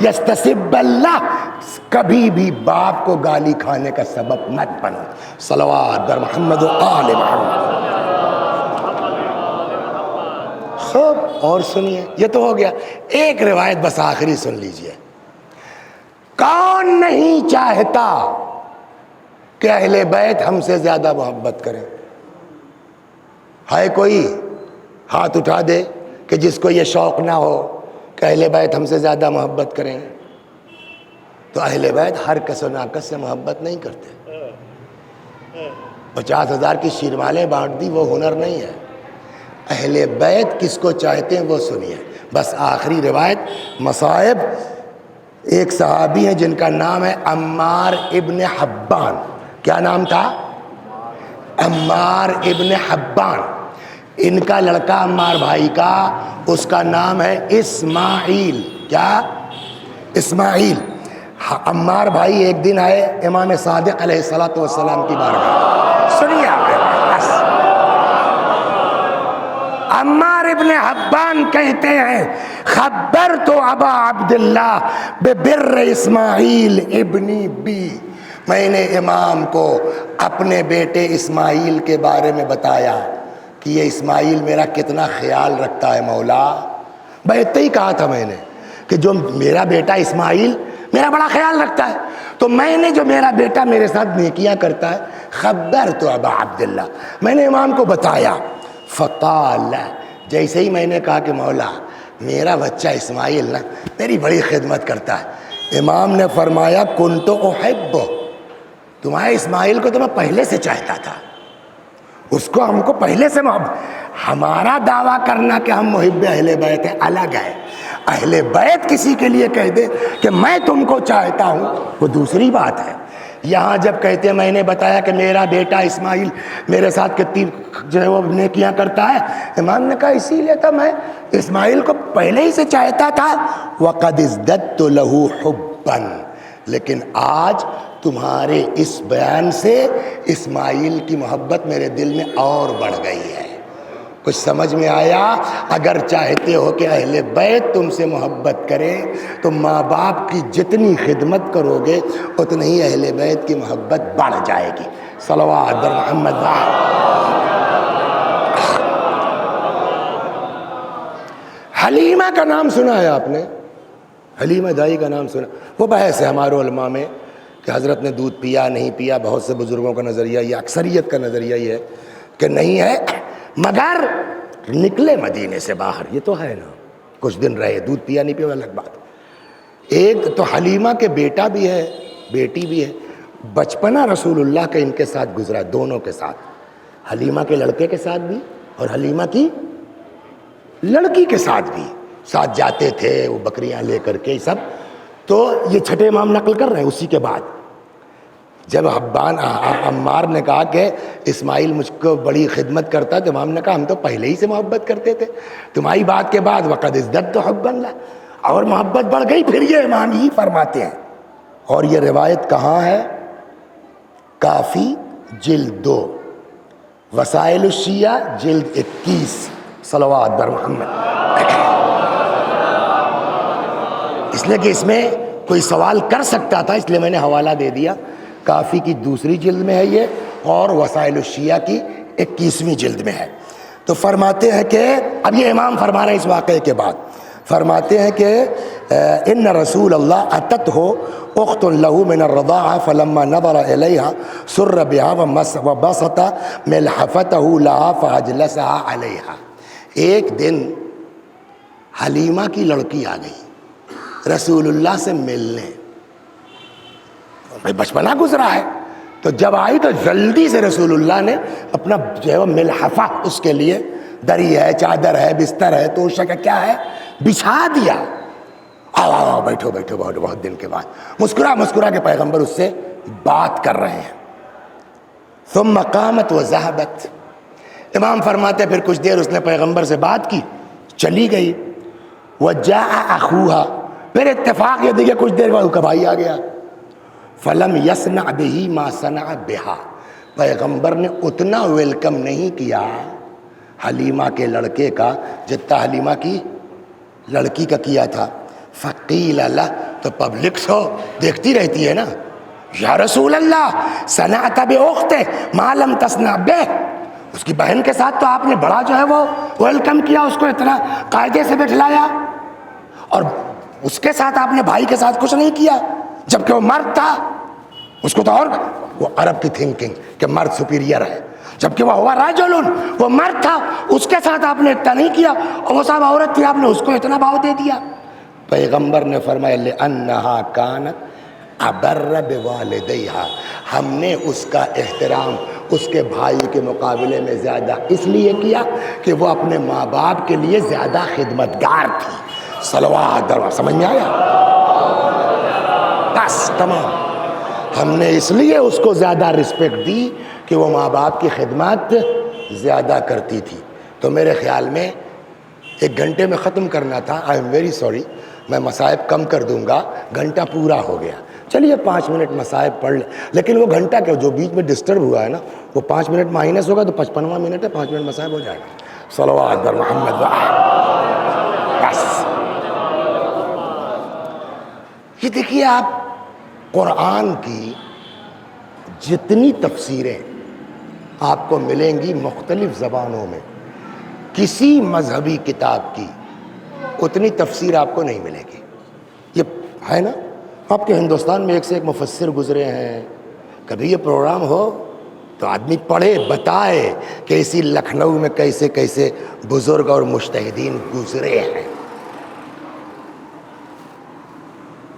یستسب اللہ، کبھی بھی باپ کو گالی کھانے کا سبب مت بنو۔ صلوات بر محمد و آل محمد۔ خوب، اور سنیے، یہ تو ہو گیا۔ ایک روایت بس آخری سن لیجئے۔ کون نہیں چاہتا کہ اہل بیت ہم سے زیادہ محبت کریں؟ ہے کوئی ہاتھ اٹھا دے کہ جس کو یہ شوق نہ ہو کہ اہل بیت ہم سے زیادہ محبت کریں؟ تو اہل بیت ہر کس و ناکس سے محبت نہیں کرتے۔ 50,000 کی شیرمالیں بانٹ دی، وہ ہنر نہیں ہے۔ اہل بیت کس کو چاہتے ہیں وہ سنیے۔ بس آخری روایت، مصائب، ایک صحابی ہیں جن کا نام ہے عمار ابن حبان۔ کیا نام تھا؟ عمار ابن حبان۔ ان کا لڑکا عمار بھائی کا، اس کا نام ہے اسماعیل۔ کیا؟ اسماعیل۔ عمار بھائی ایک دن آئے امام صادق علیہ السلام کی بارگاہ۔ سنیے آپ، بس عمار ابن حبان کہتے ہیں خبرت ابا عبداللہ ببر اسماعیل ابنی بی، میں نے امام کو اپنے بیٹے اسماعیل کے بارے میں بتایا کہ یہ اسماعیل میرا کتنا خیال رکھتا ہے مولا۔ بھائی اتنا ہی کہا تھا میں نے کہ جو میرا بیٹا اسماعیل میرا بڑا خیال رکھتا ہے، تو میں نے جو میرا بیٹا میرے ساتھ نیکیاں کرتا ہے، خبرت ابا عبداللہ، میں نے امام کو بتایا۔ فقال، جیسے ہی میں نے کہا کہ مولا میرا بچہ اسماعیل نا میری بڑی خدمت کرتا ہے، امام نے فرمایا کنت احب، تمہارے اسماعیل کو تو میں پہلے سے چاہتا تھا، اس کو ہم کو پہلے سے ہمارا دعویٰ کرنا کہ ہم محب اہل بیت ہیں الگ ہے، اہل بیت کسی کے لیے کہہ دے کہ میں تم کو چاہتا ہوں وہ دوسری بات ہے۔ یہاں جب کہتے ہیں میں نے بتایا کہ میرا بیٹا اسماعیل میرے ساتھ کتنی جو ہے وہ نیکیاں کرتا ہے، امام نے کہا اسی لیے تو میں اسماعیل کو پہلے ہی سے چاہتا تھا۔ وَقَدْ ازْدَدْتُ لَهُ حُبًّا، لیکن آج تمہارے اس بیان سے اسماعیل کی محبت میرے دل میں اور بڑھ گئی ہے۔ کچھ سمجھ میں آیا؟ اگر چاہتے ہو کہ اہل بیت تم سے محبت کرے تو ماں باپ کی جتنی خدمت کرو گے اتنی ہی اہل بیت کی محبت بڑھ جائے گی۔ صلوات بر محمد۔ حلیمہ کا نام سنا ہے آپ نے؟ حلیمہ دائی کا نام سنا؟ وہ بحث ہے ہمارے علماء میں کہ حضرت نے دودھ پیا نہیں پیا، بہت سے بزرگوں کا نظریہ یہ، اکثریت کا نظریہ یہ ہے کہ نہیں ہے، مگر نکلے مدینے سے باہر، یہ تو ہے نا، کچھ دن رہے، دودھ پیا نہیں پیا الگ بات۔ ایک تو حلیمہ کے بیٹا بھی ہے بیٹی بھی ہے، بچپنا رسول اللہ کا ان کے ساتھ گزرا، دونوں کے ساتھ۔ حلیمہ کے لڑکے کے ساتھ بھی اور حلیمہ کی لڑکی کے ساتھ بھی ساتھ جاتے تھے وہ بکریاں لے کر کے سب. تو یہ چھٹے امام نقل کر رہے ہیں. اسی کے بعد جب عمار نے کہا کہ اسماعیل مجھ کو بڑی خدمت کرتا ہے تو امام نے کہا ہم تو پہلے ہی سے محبت کرتے تھے, تمہاری بات کے بعد وقد ازددت حبا لہ, اور محبت بڑھ گئی. پھر یہ امام ہی فرماتے ہیں, اور یہ روایت کہاں ہے؟ کافی جلد 2, وسائل الشیعہ جلد 21. صلوات بر محمد. اس لیے کہ اس میں کوئی سوال کر سکتا تھا, اس لیے میں نے حوالہ دے دیا. کافی کی 2 جلد میں ہے یہ, اور وسائل الشیعہ کی 21ویں جلد میں ہے. تو فرماتے ہیں کہ اب یہ امام فرما رہے ہیں اس واقعے کے بعد, فرماتے ہیں کہ ان رسول اللہ اتت ہو اخت له من الرضاعہ فلما نظر الیہا سر بها وبسط ملحفته لها فاجلسها علیہا. ایک دن حلیمہ کی لڑکی آ گئی رسول اللہ سے ملنے, بچپنا گزرا ہے, تو جب آئی تو جلدی سے رسول اللہ نے اپنا جو ہے ملحفہ, اس کے لیے دری ہے, چادر ہے, بستر ہے, توشہ کا کیا ہے, بچھا دیا. آؤ بیٹھو بیٹھو, بہت دن کے بعد مسکرا کے پیغمبر اس سے بات کر رہے ہیں. ثم قامت وذهبت. امام فرماتے پھر کچھ دیر اس نے پیغمبر سے بات کی, چلی گئی. وجاء اخوها, پھر اتفاق یہ دیکھیے کچھ دیر بعد اس کا بھائی آ گیا. فلم یصنع به ما صنع بها, پیغمبر نے اتنا ویلکم نہیں کیا حلیمہ کے لڑکے کا جتنا حلیمہ کی لڑکی کا کیا تھا. فقیل لہ, تو پبلک سو دیکھتی رہتی ہے نا, یا رسول اللہ صنعت باختہ ما لم تصنع بہ, اس کی بہن کے ساتھ تو آپ نے بڑا جو ہے وہ ویلکم کیا, اس کو اتنا قاعدے سے بٹھلایا, اور اس کے ساتھ آپ نے بھائی کے ساتھ کچھ نہیں کیا جبکہ وہ مرد تھا. اس کو تو اور وہ عرب کی تھنکنگ کہ مرد سپیریئر ہے, جبکہ وہ ہوا رجل, وہ مرد تھا, اس کے ساتھ آپ نے اتنا نہیں کیا, اور وہ صاحب عورت تھی, آپ نے اس کو اتنا بھاؤ دے دیا. پیغمبر نے فرمایا لأنہا کانت ابر بوالدیہا, ہم نے اس کا احترام اس کے بھائی کے مقابلے میں زیادہ اس لیے کیا کہ وہ اپنے ماں باپ کے لیے زیادہ خدمتگار تھی. صلوات دروا, سمجھ میں آیا؟ بس تمام. ہم نے اس لیے اس کو زیادہ رسپیکٹ دی کہ وہ ماں باپ کی خدمت زیادہ کرتی تھی. تو میرے خیال میں 1 گھنٹے میں ختم کرنا تھا. آئی ایم ویری سوری, میں مصائب کم کر دوں گا, گھنٹہ پورا ہو گیا. چلیے 5 منٹ مصائب پڑھ لیں, لیکن وہ گھنٹہ کیا جو بیچ میں ڈسٹرب ہوا ہے نا, وہ 5 منٹ مائنس ہوگا تو 55واں منٹ ہے, 5 منٹ مصائب ہو جائے گا. صلوات بر محمد. بس یہ دیکھیے آپ, قرآن کی جتنی تفسیریں آپ کو ملیں گی مختلف زبانوں میں, کسی مذہبی کتاب کی اتنی تفسیر آپ کو نہیں ملے گی. یہ ہے نا, آپ کے ہندوستان میں ایک سے ایک مفسر گزرے ہیں. کبھی یہ پروگرام ہو تو آدمی پڑھے, بتائے کہ اسی لکھنؤ میں کیسے کیسے بزرگ اور مجتہدین گزرے ہیں.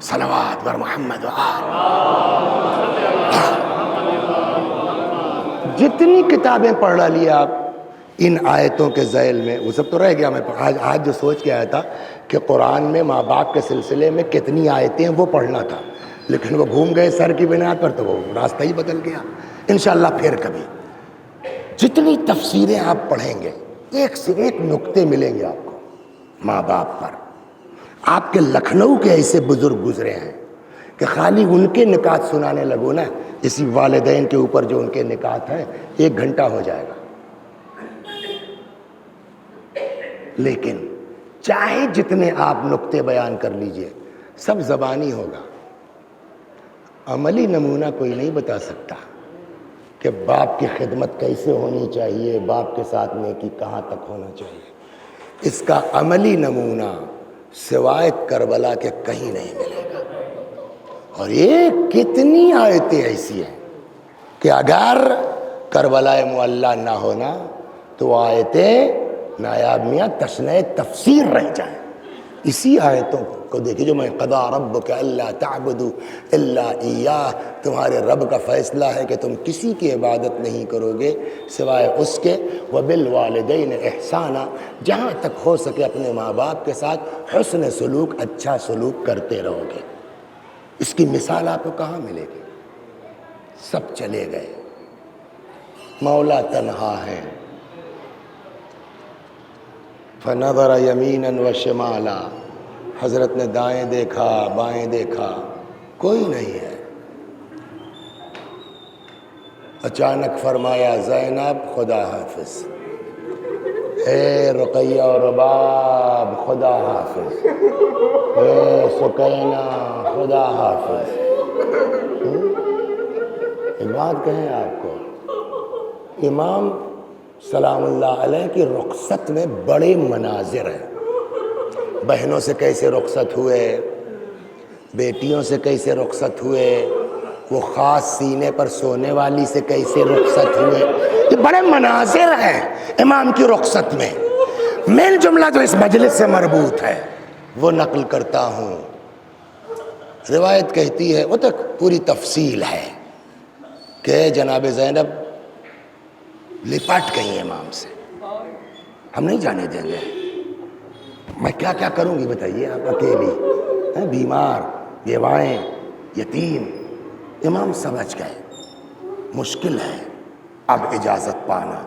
صلوات بر محمد. جتنی کتابیں پڑھ لیے آپ ان آیتوں کے ذیل میں, وہ سب تو رہ گیا. میں آج جو سوچ کے آیا تھا کہ قرآن میں ماں باپ کے سلسلے میں کتنی آیتیں ہیں وہ پڑھنا تھا, لیکن وہ گھوم گئے سر کی بنیاد پر, تو وہ راستہ ہی بدل گیا. انشاءاللہ پھر کبھی جتنی تفسیریں آپ پڑھیں گے ایک سے ایک نقطے ملیں گے آپ کو ماں باپ پر. آپ کے لکھنؤ کے ایسے بزرگ گزرے ہیں کہ خالی ان کے نکات سنانے لگو نا, اسی والدین کے اوپر جو ان کے نکات ہیں 1 گھنٹہ ہو جائے گا. لیکن چاہے جتنے آپ نقطے بیان کر لیجئے سب زبانی ہوگا, عملی نمونہ کوئی نہیں بتا سکتا کہ باپ کی خدمت کیسے ہونی چاہیے, باپ کے ساتھ نیکی کہاں تک ہونا چاہیے. اس کا عملی نمونہ سوائے کربلا کے کہیں نہیں ملے گا. اور یہ کتنی آیتیں ایسی ہیں کہ اگر کربلا معلیٰ نہ ہونا تو آیتیں نایاب میاں تشنہ تفسیر رہ جائیں. اسی آیتوں کو دیکھیے جو میں قضا ربک الا تعبدوا الا ایاہ، تمہارے رب کا فیصلہ ہے کہ تم کسی کی عبادت نہیں کرو گے سوائے اس کے، وبالوالدین احسانا، جہاں تک ہو سکے اپنے ماں باپ کے ساتھ حسن سلوک، اچھا سلوک کرتے رہو گے۔ اس کی مثال آپ کو کہاں ملے گی؟ سب چلے گئے، مولا تنہا ہے، فنظر یمینا وشمالا، حضرت نے دائیں دیکھا بائیں دیکھا، کوئی نہیں ہے۔ اچانک فرمایا زینب خدا حافظ، اے رقیہ و رباب خدا حافظ، اے سکینہ خدا حافظ۔ ایک بات کہیں آپ کو، امام سلام اللہ علیہ کی رخصت میں بڑے مناظر ہیں۔ بہنوں سے کیسے رخصت ہوئے، بیٹیوں سے کیسے رخصت ہوئے، وہ خاص سینے پر سونے والی سے کیسے رخصت ہوئے، یہ بڑے مناظر ہیں امام کی رخصت میں۔ مین جملہ جو اس مجلس سے مربوط ہے وہ نقل کرتا ہوں۔ روایت کہتی ہے، وہ تک پوری تفصیل ہے کہ جناب زینب لپٹ گئی امام سے، ہم نہیں جانے دیں گے، میں کیا کیا کروں گی بتائیے آپ، اکیلی، بیمار، بیوائیں، یتیم۔ امام سمجھ گئے مشکل ہے اب اجازت پانا۔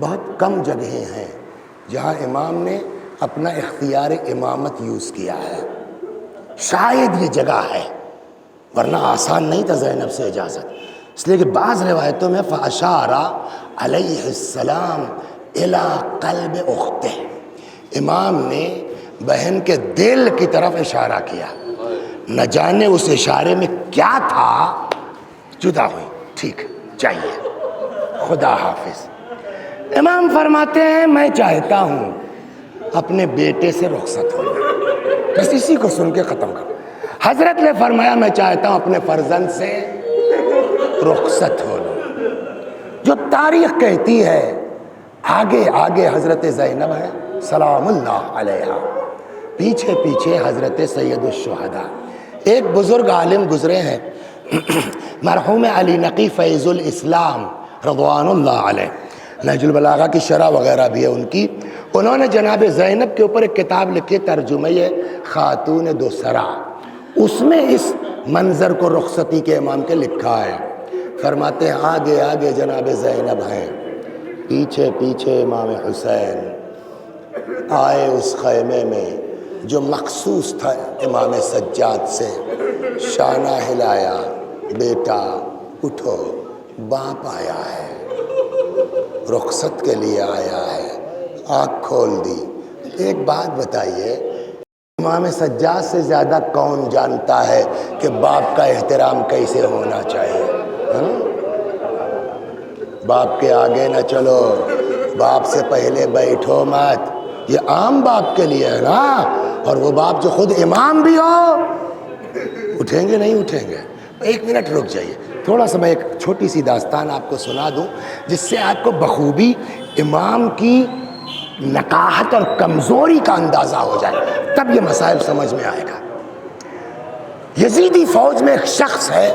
بہت کم جگہیں ہیں جہاں امام نے اپنا اختیار امامت یوز کیا ہے، شاید یہ جگہ ہے، ورنہ آسان نہیں تھا زینب سے اجازت۔ اس لیے کہ بعض روایتوں میں فَأَشَارَ علیہ السلام الی قلب اختہ، امام نے بہن کے دل کی طرف اشارہ کیا، نہ جانے اس اشارے میں کیا تھا، جدا ہوئی، ٹھیک چاہیے، خدا حافظ۔ امام فرماتے ہیں میں چاہتا ہوں اپنے بیٹے سے رخصت ہونا، بس اسی کو سن کے ختم کر۔ حضرت نے فرمایا میں چاہتا ہوں اپنے فرزند سے رخصت ہونا۔ جو تاریخ کہتی ہے آگے آگے حضرت زینب ہے سلام اللہ علیہا، پیچھے پیچھے حضرت سید الشہداء۔ ایک بزرگ عالم گزرے ہیں مرحوم علی نقی فیض الاسلام رضوان اللہ علیہ، نہج البلاغہ کی شرح وغیرہ بھی ہے ان کی۔ انہوں نے جناب زینب کے اوپر ایک کتاب لکھی، ترجمہ خاتون دو سرا، اس میں اس منظر کو رخصتی کے امام کے لکھا ہے۔ فرماتے ہیں آگے آگے جناب زینب ہیں، پیچھے پیچھے امام حسین آئے اس خیمے میں جو مخصوص تھا امام سجاد سے، شانہ ہلایا، بیٹا اٹھو، باپ آیا ہے، رخصت کے لیے آیا ہے، آنکھ کھول دی۔ ایک بات بتائیے، امام سجاد سے زیادہ کون جانتا ہے کہ باپ کا احترام کیسے ہونا چاہیے؟ باپ کے آگے نہ چلو، باپ سے پہلے بیٹھو مت، یہ عام باپ کے لیے ہے نا، اور وہ باپ جو خود امام بھی ہو، اٹھیں گے نہیں اٹھیں گے؟ ایک منٹ رک جائیے، تھوڑا سا میں ایک چھوٹی سی داستان آپ کو سنا دوں جس سے آپ کو بخوبی امام کی نقاہت اور کمزوری کا اندازہ ہو جائے، تب یہ مسائل سمجھ میں آئے گا۔ یزیدی فوج میں ایک شخص ہے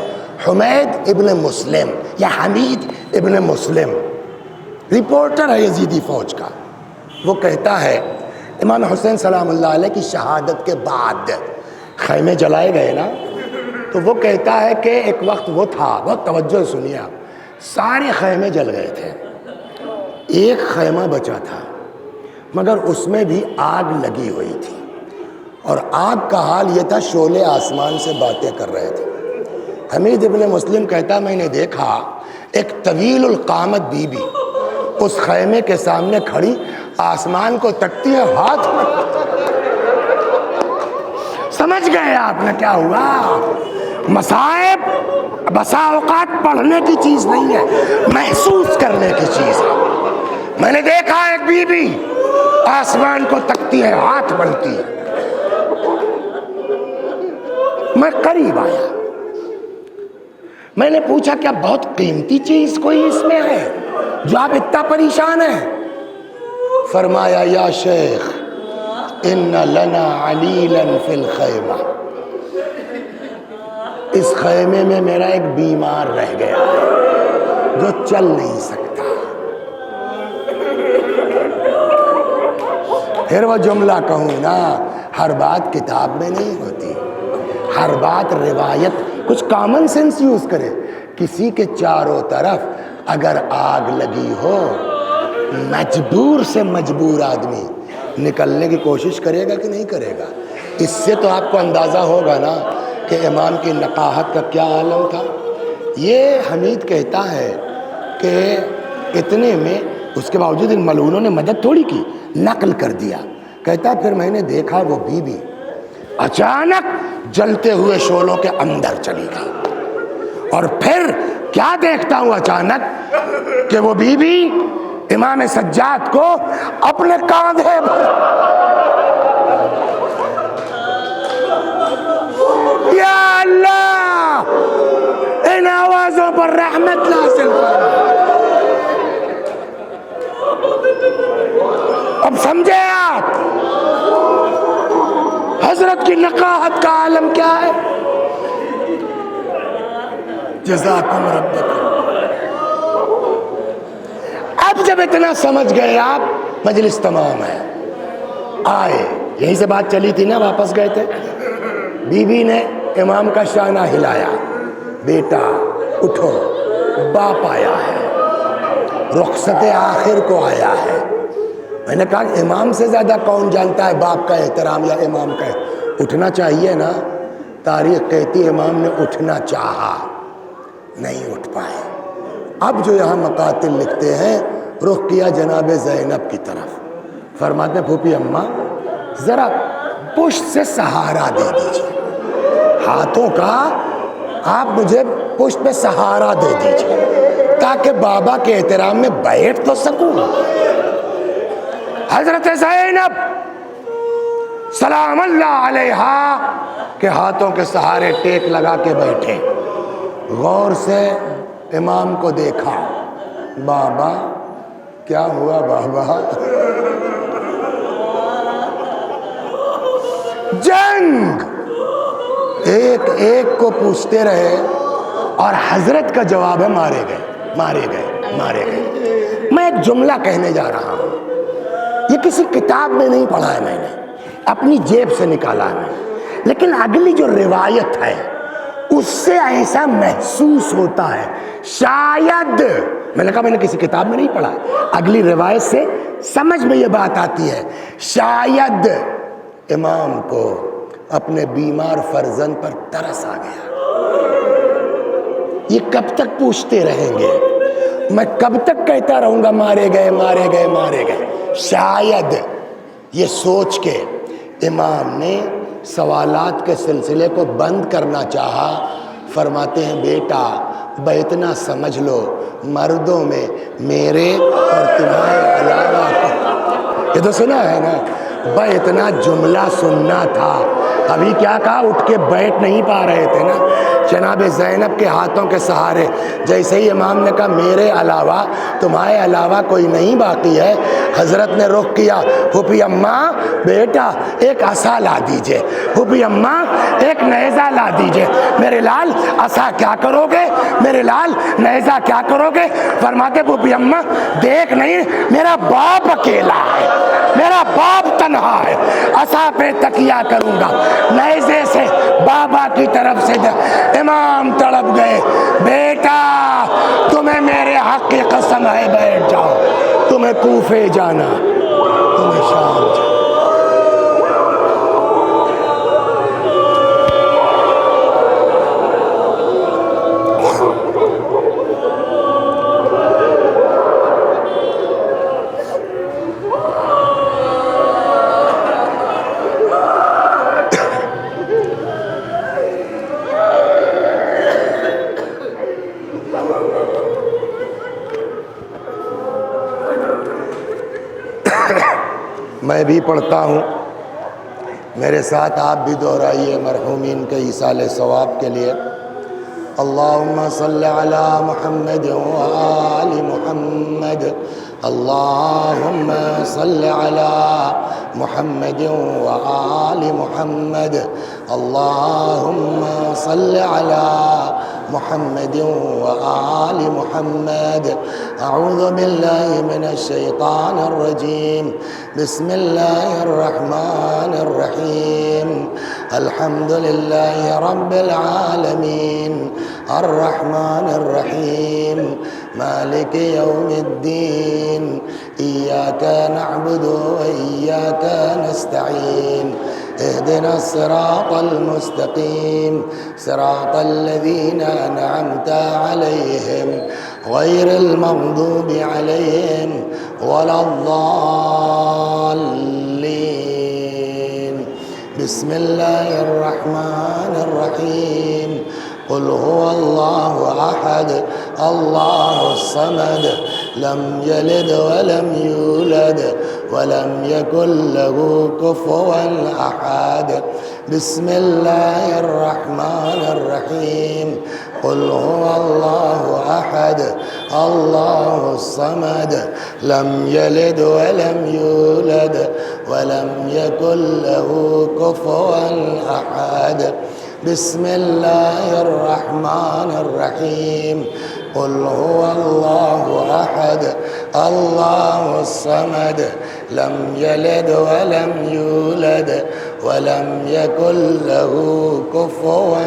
حمید ابن مسلم یا حمید ابن مسلم، رپورٹر ہے یزیدی فوج کا۔ وہ کہتا ہے امام حسین سلام اللہ علیہ کی شہادت کے بعد خیمے جلائے گئے نا، تو وہ کہتا ہے کہ ایک وقت وہ تھا، بہت توجہ سنیے آپ، سارے خیمے جل گئے تھے، ایک خیمہ بچا تھا مگر اس میں بھی آگ لگی ہوئی تھی، اور آگ کا حال یہ تھا شعلے آسمان سے باتیں کر رہے تھے۔ حمید ابن مسلم کہتا میں نے دیکھا ایک طویل القامت بی بی اس خیمے کے سامنے کھڑی، آسمان کو تکتی ہے، ہاتھ میں۔ سمجھ گئے آپ نے کیا ہوا؟ مصائب بسا اوقات پڑھنے کی چیز نہیں ہے، محسوس کرنے کی چیز ہے۔ میں نے دیکھا ایک بی بی آسمان کو تکتی ہے، ہاتھ ملتی ہے۔ میں قریب آیا، میں نے پوچھا کیا بہت قیمتی چیز کوئی اس میں ہے جو آپ اتنا پریشان ہیں؟ فرمایا یا شیخ ان لنا علیلا فی الخیمہ، اس خیمے میں میرا ایک بیمار رہ گیا ہے جو چل نہیں سکتا۔ پھر وہ جملہ کہوں نا، ہر بات کتاب میں نہیں ہوتی، ہر بات روایت، کچھ کامن سینس یوز کرے۔ کسی کے چاروں طرف اگر آگ لگی ہو، مجبور سے مجبور آدمی نکلنے کی کوشش کرے گا کہ نہیں کرے گا؟ اس سے تو آپ کو اندازہ ہوگا نا کہ امام کی نقاہت کا کیا عالم تھا۔ یہ حمید کہتا ہے کہ اتنے میں اس کے باوجود ان ملعونوں نے مدد تھوڑی کی، نقل کر دیا۔ کہتا پھر میں نے دیکھا وہ بی بی اچانک جلتے ہوئے شعلوں کے اندر چلی گئی، اور پھر کیا دیکھتا ہوں اچانک کہ وہ بی بی امام سجاد کو اپنے کاندھے پر، یا اللہ ان آوازوں پر رحمت نازل فرما۔ اب سمجھے آپ حضرت کی نقاہت کا عالم کیا ہے؟ جزاکم ربکم۔ اب جب اتنا سمجھ گئے آپ، مجلس تمام ہے، آئے، یہیں سے بات چلی تھی نا، واپس گئے تھے، بی بی نے امام کا شانہ ہلایا، بیٹا اٹھو، باپ آیا ہے، رخصت آخر کو آیا ہے۔ میں نے کہا امام سے زیادہ کون جانتا ہے باپ کا احترام یا امام کا؟ اٹھنا چاہیے نا۔ تاریخ کہتی ہے امام نے اٹھنا چاہا، نہیں اٹھ پائے۔ اب جو یہاں مقاتل لکھتے ہیں، رخ کیا جناب زینب کی طرف، فرماتے ہیں پھوپھی اماں ذرا پشت سے سہارا دے دیجیے، ہاتھوں کا آپ مجھے پشت پہ سہارا دے دیجیے تاکہ بابا کے احترام میں بیٹھ تو سکوں۔ حضرت زینب سلام اللہ علیہا کے ہاتھوں کے سہارے ٹیک لگا کے بیٹھے، غور سے امام کو دیکھا، بابا کیا ہوا بابا؟ جنگ ایک ایک کو پوچھتے رہے، اور حضرت کا جواب ہے مارے گئے، مارے گئے، مارے گئے۔ میں ایک جملہ کہنے جا رہا ہوں، یہ کسی کتاب میں نہیں پڑھا ہے، میں نے اپنی جیب سے نکالا ہے، لیکن اگلی جو روایت ہے اس سے ایسا محسوس ہوتا ہے، شاید، میں نے کہا میں نے کسی کتاب میں نہیں پڑھا ہے، اگلی روایت سے سمجھ میں یہ بات آتی ہے، شاید امام کو اپنے بیمار فرزند پر ترس آ گیا۔ یہ کب تک پوچھتے رہیں گے؟ میں کب تک کہتا رہوں گا مارے گئے، مارے گئے، مارے گئے؟ شاید یہ سوچ کے امام نے سوالات کے سلسلے کو بند کرنا چاہا۔ فرماتے ہیں بیٹا اتنا سمجھ لو، مردوں میں میرے اور تمہارے علاوہ کو، یہ تو سنا ہے نا، اتنا جملہ سننا تھا۔ ابھی کیا کہا؟ اٹھ کے بیٹھ نہیں پا رہے تھے نا۔ جناب زینب کے ہاتھوں کے سہارے، جیسے ہی امام نے کہا میرے علاوہ تمہارے علاوہ کوئی نہیں باقی ہے، حضرت نے رخ کیا، پھوپھی اماں بیٹا ایک عصا لا دیجئے، پھوپھی اماں ایک نیزہ لا دیجئے۔ میرے لال عصا کیا کرو گے؟ میرے لال نیزہ کیا کرو گے؟ فرماتے پھوپھی اماں دیکھ نہیں، میرا باپ اکیلا ہے، میرا باپ تنہا ہے، عصا پہ تکیہ کروں گا، نیزے سے بابا کی طرف سے امام تڑپ گئے، بیٹا تمہیں میرے حق کی قسم ہے بیٹھ جاؤ، تمہیں کوفے جانا، تمہیں شام جانا۔ میں بھی پڑھتا ہوں، میرے ساتھ آپ بھی دہرائیے مرحومین کے ایصال ثواب کے لیے۔ اللہم صلی علی محمد وآل محمد، اللہم صلی علی محمد وآل محمد اللهم صل على محمد وآل محمد أعوذ بالله من الشيطان الرجيم بسم الله الرحمن الرحيم الحمد لله رب العالمين الرحمن الرحيم مالك يوم الدين إياك نعبد وإياك نستعين اهدنا الصراط المستقيم صراط الذين أنعمت عليهم غير المغضوب عليهم ولا الضالين بسم الله الرحمن الرحيم قل هو الله أحد الله الصمد لم يلد ولم يولد ولم يكن له كفوا أحد بسم الله الرحمن الرحيم قل هو الله أحد الله الصمد لم يلد ولم يولد ولم يكن له كفوا أحد بسم الله الرحمن الرحيم قل هو الله أحد الله الصمد لم يلد ولم يولد ولم يكن له كفوا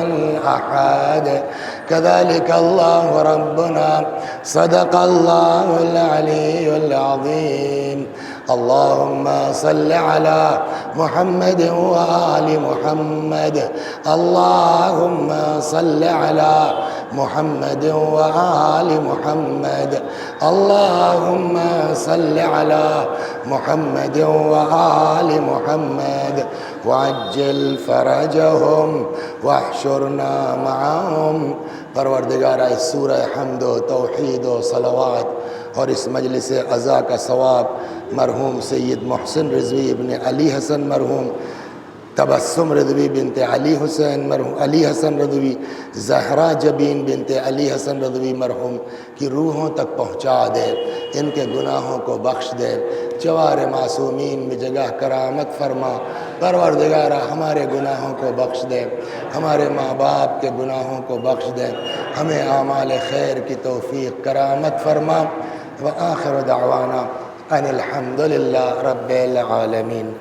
أحد كذلك الله ربنا صدق الله العلي العظيم اللهم صل على محمد وآل محمد اللهم صل على محمد وآل محمد اللهم صل على محمد وآل محمد وعجل فرجهم واحشرنا معهم پروردگار اس سورہ حمد و توحید و صلوات اور اس مجلس عزا کا ثواب مرحوم سید محسن رضوی ابن علی حسن مرحوم تبسم رضوی بنت علی حسین مرحوم علی حسن رضوی زہرا جبین بنت علی حسن رضوی مرحوم کی روحوں تک پہنچا دے ان کے گناہوں کو بخش دے جوار معصومین میں جگہ کرامت فرما پروردگارہ ہمارے گناہوں کو بخش دے ہمارے ماں باپ کے گناہوں کو بخش دے ہمیں اعمال خیر کی توفیق کرامت فرما وآخر دعوانا ان الحمد للہ رب العالمین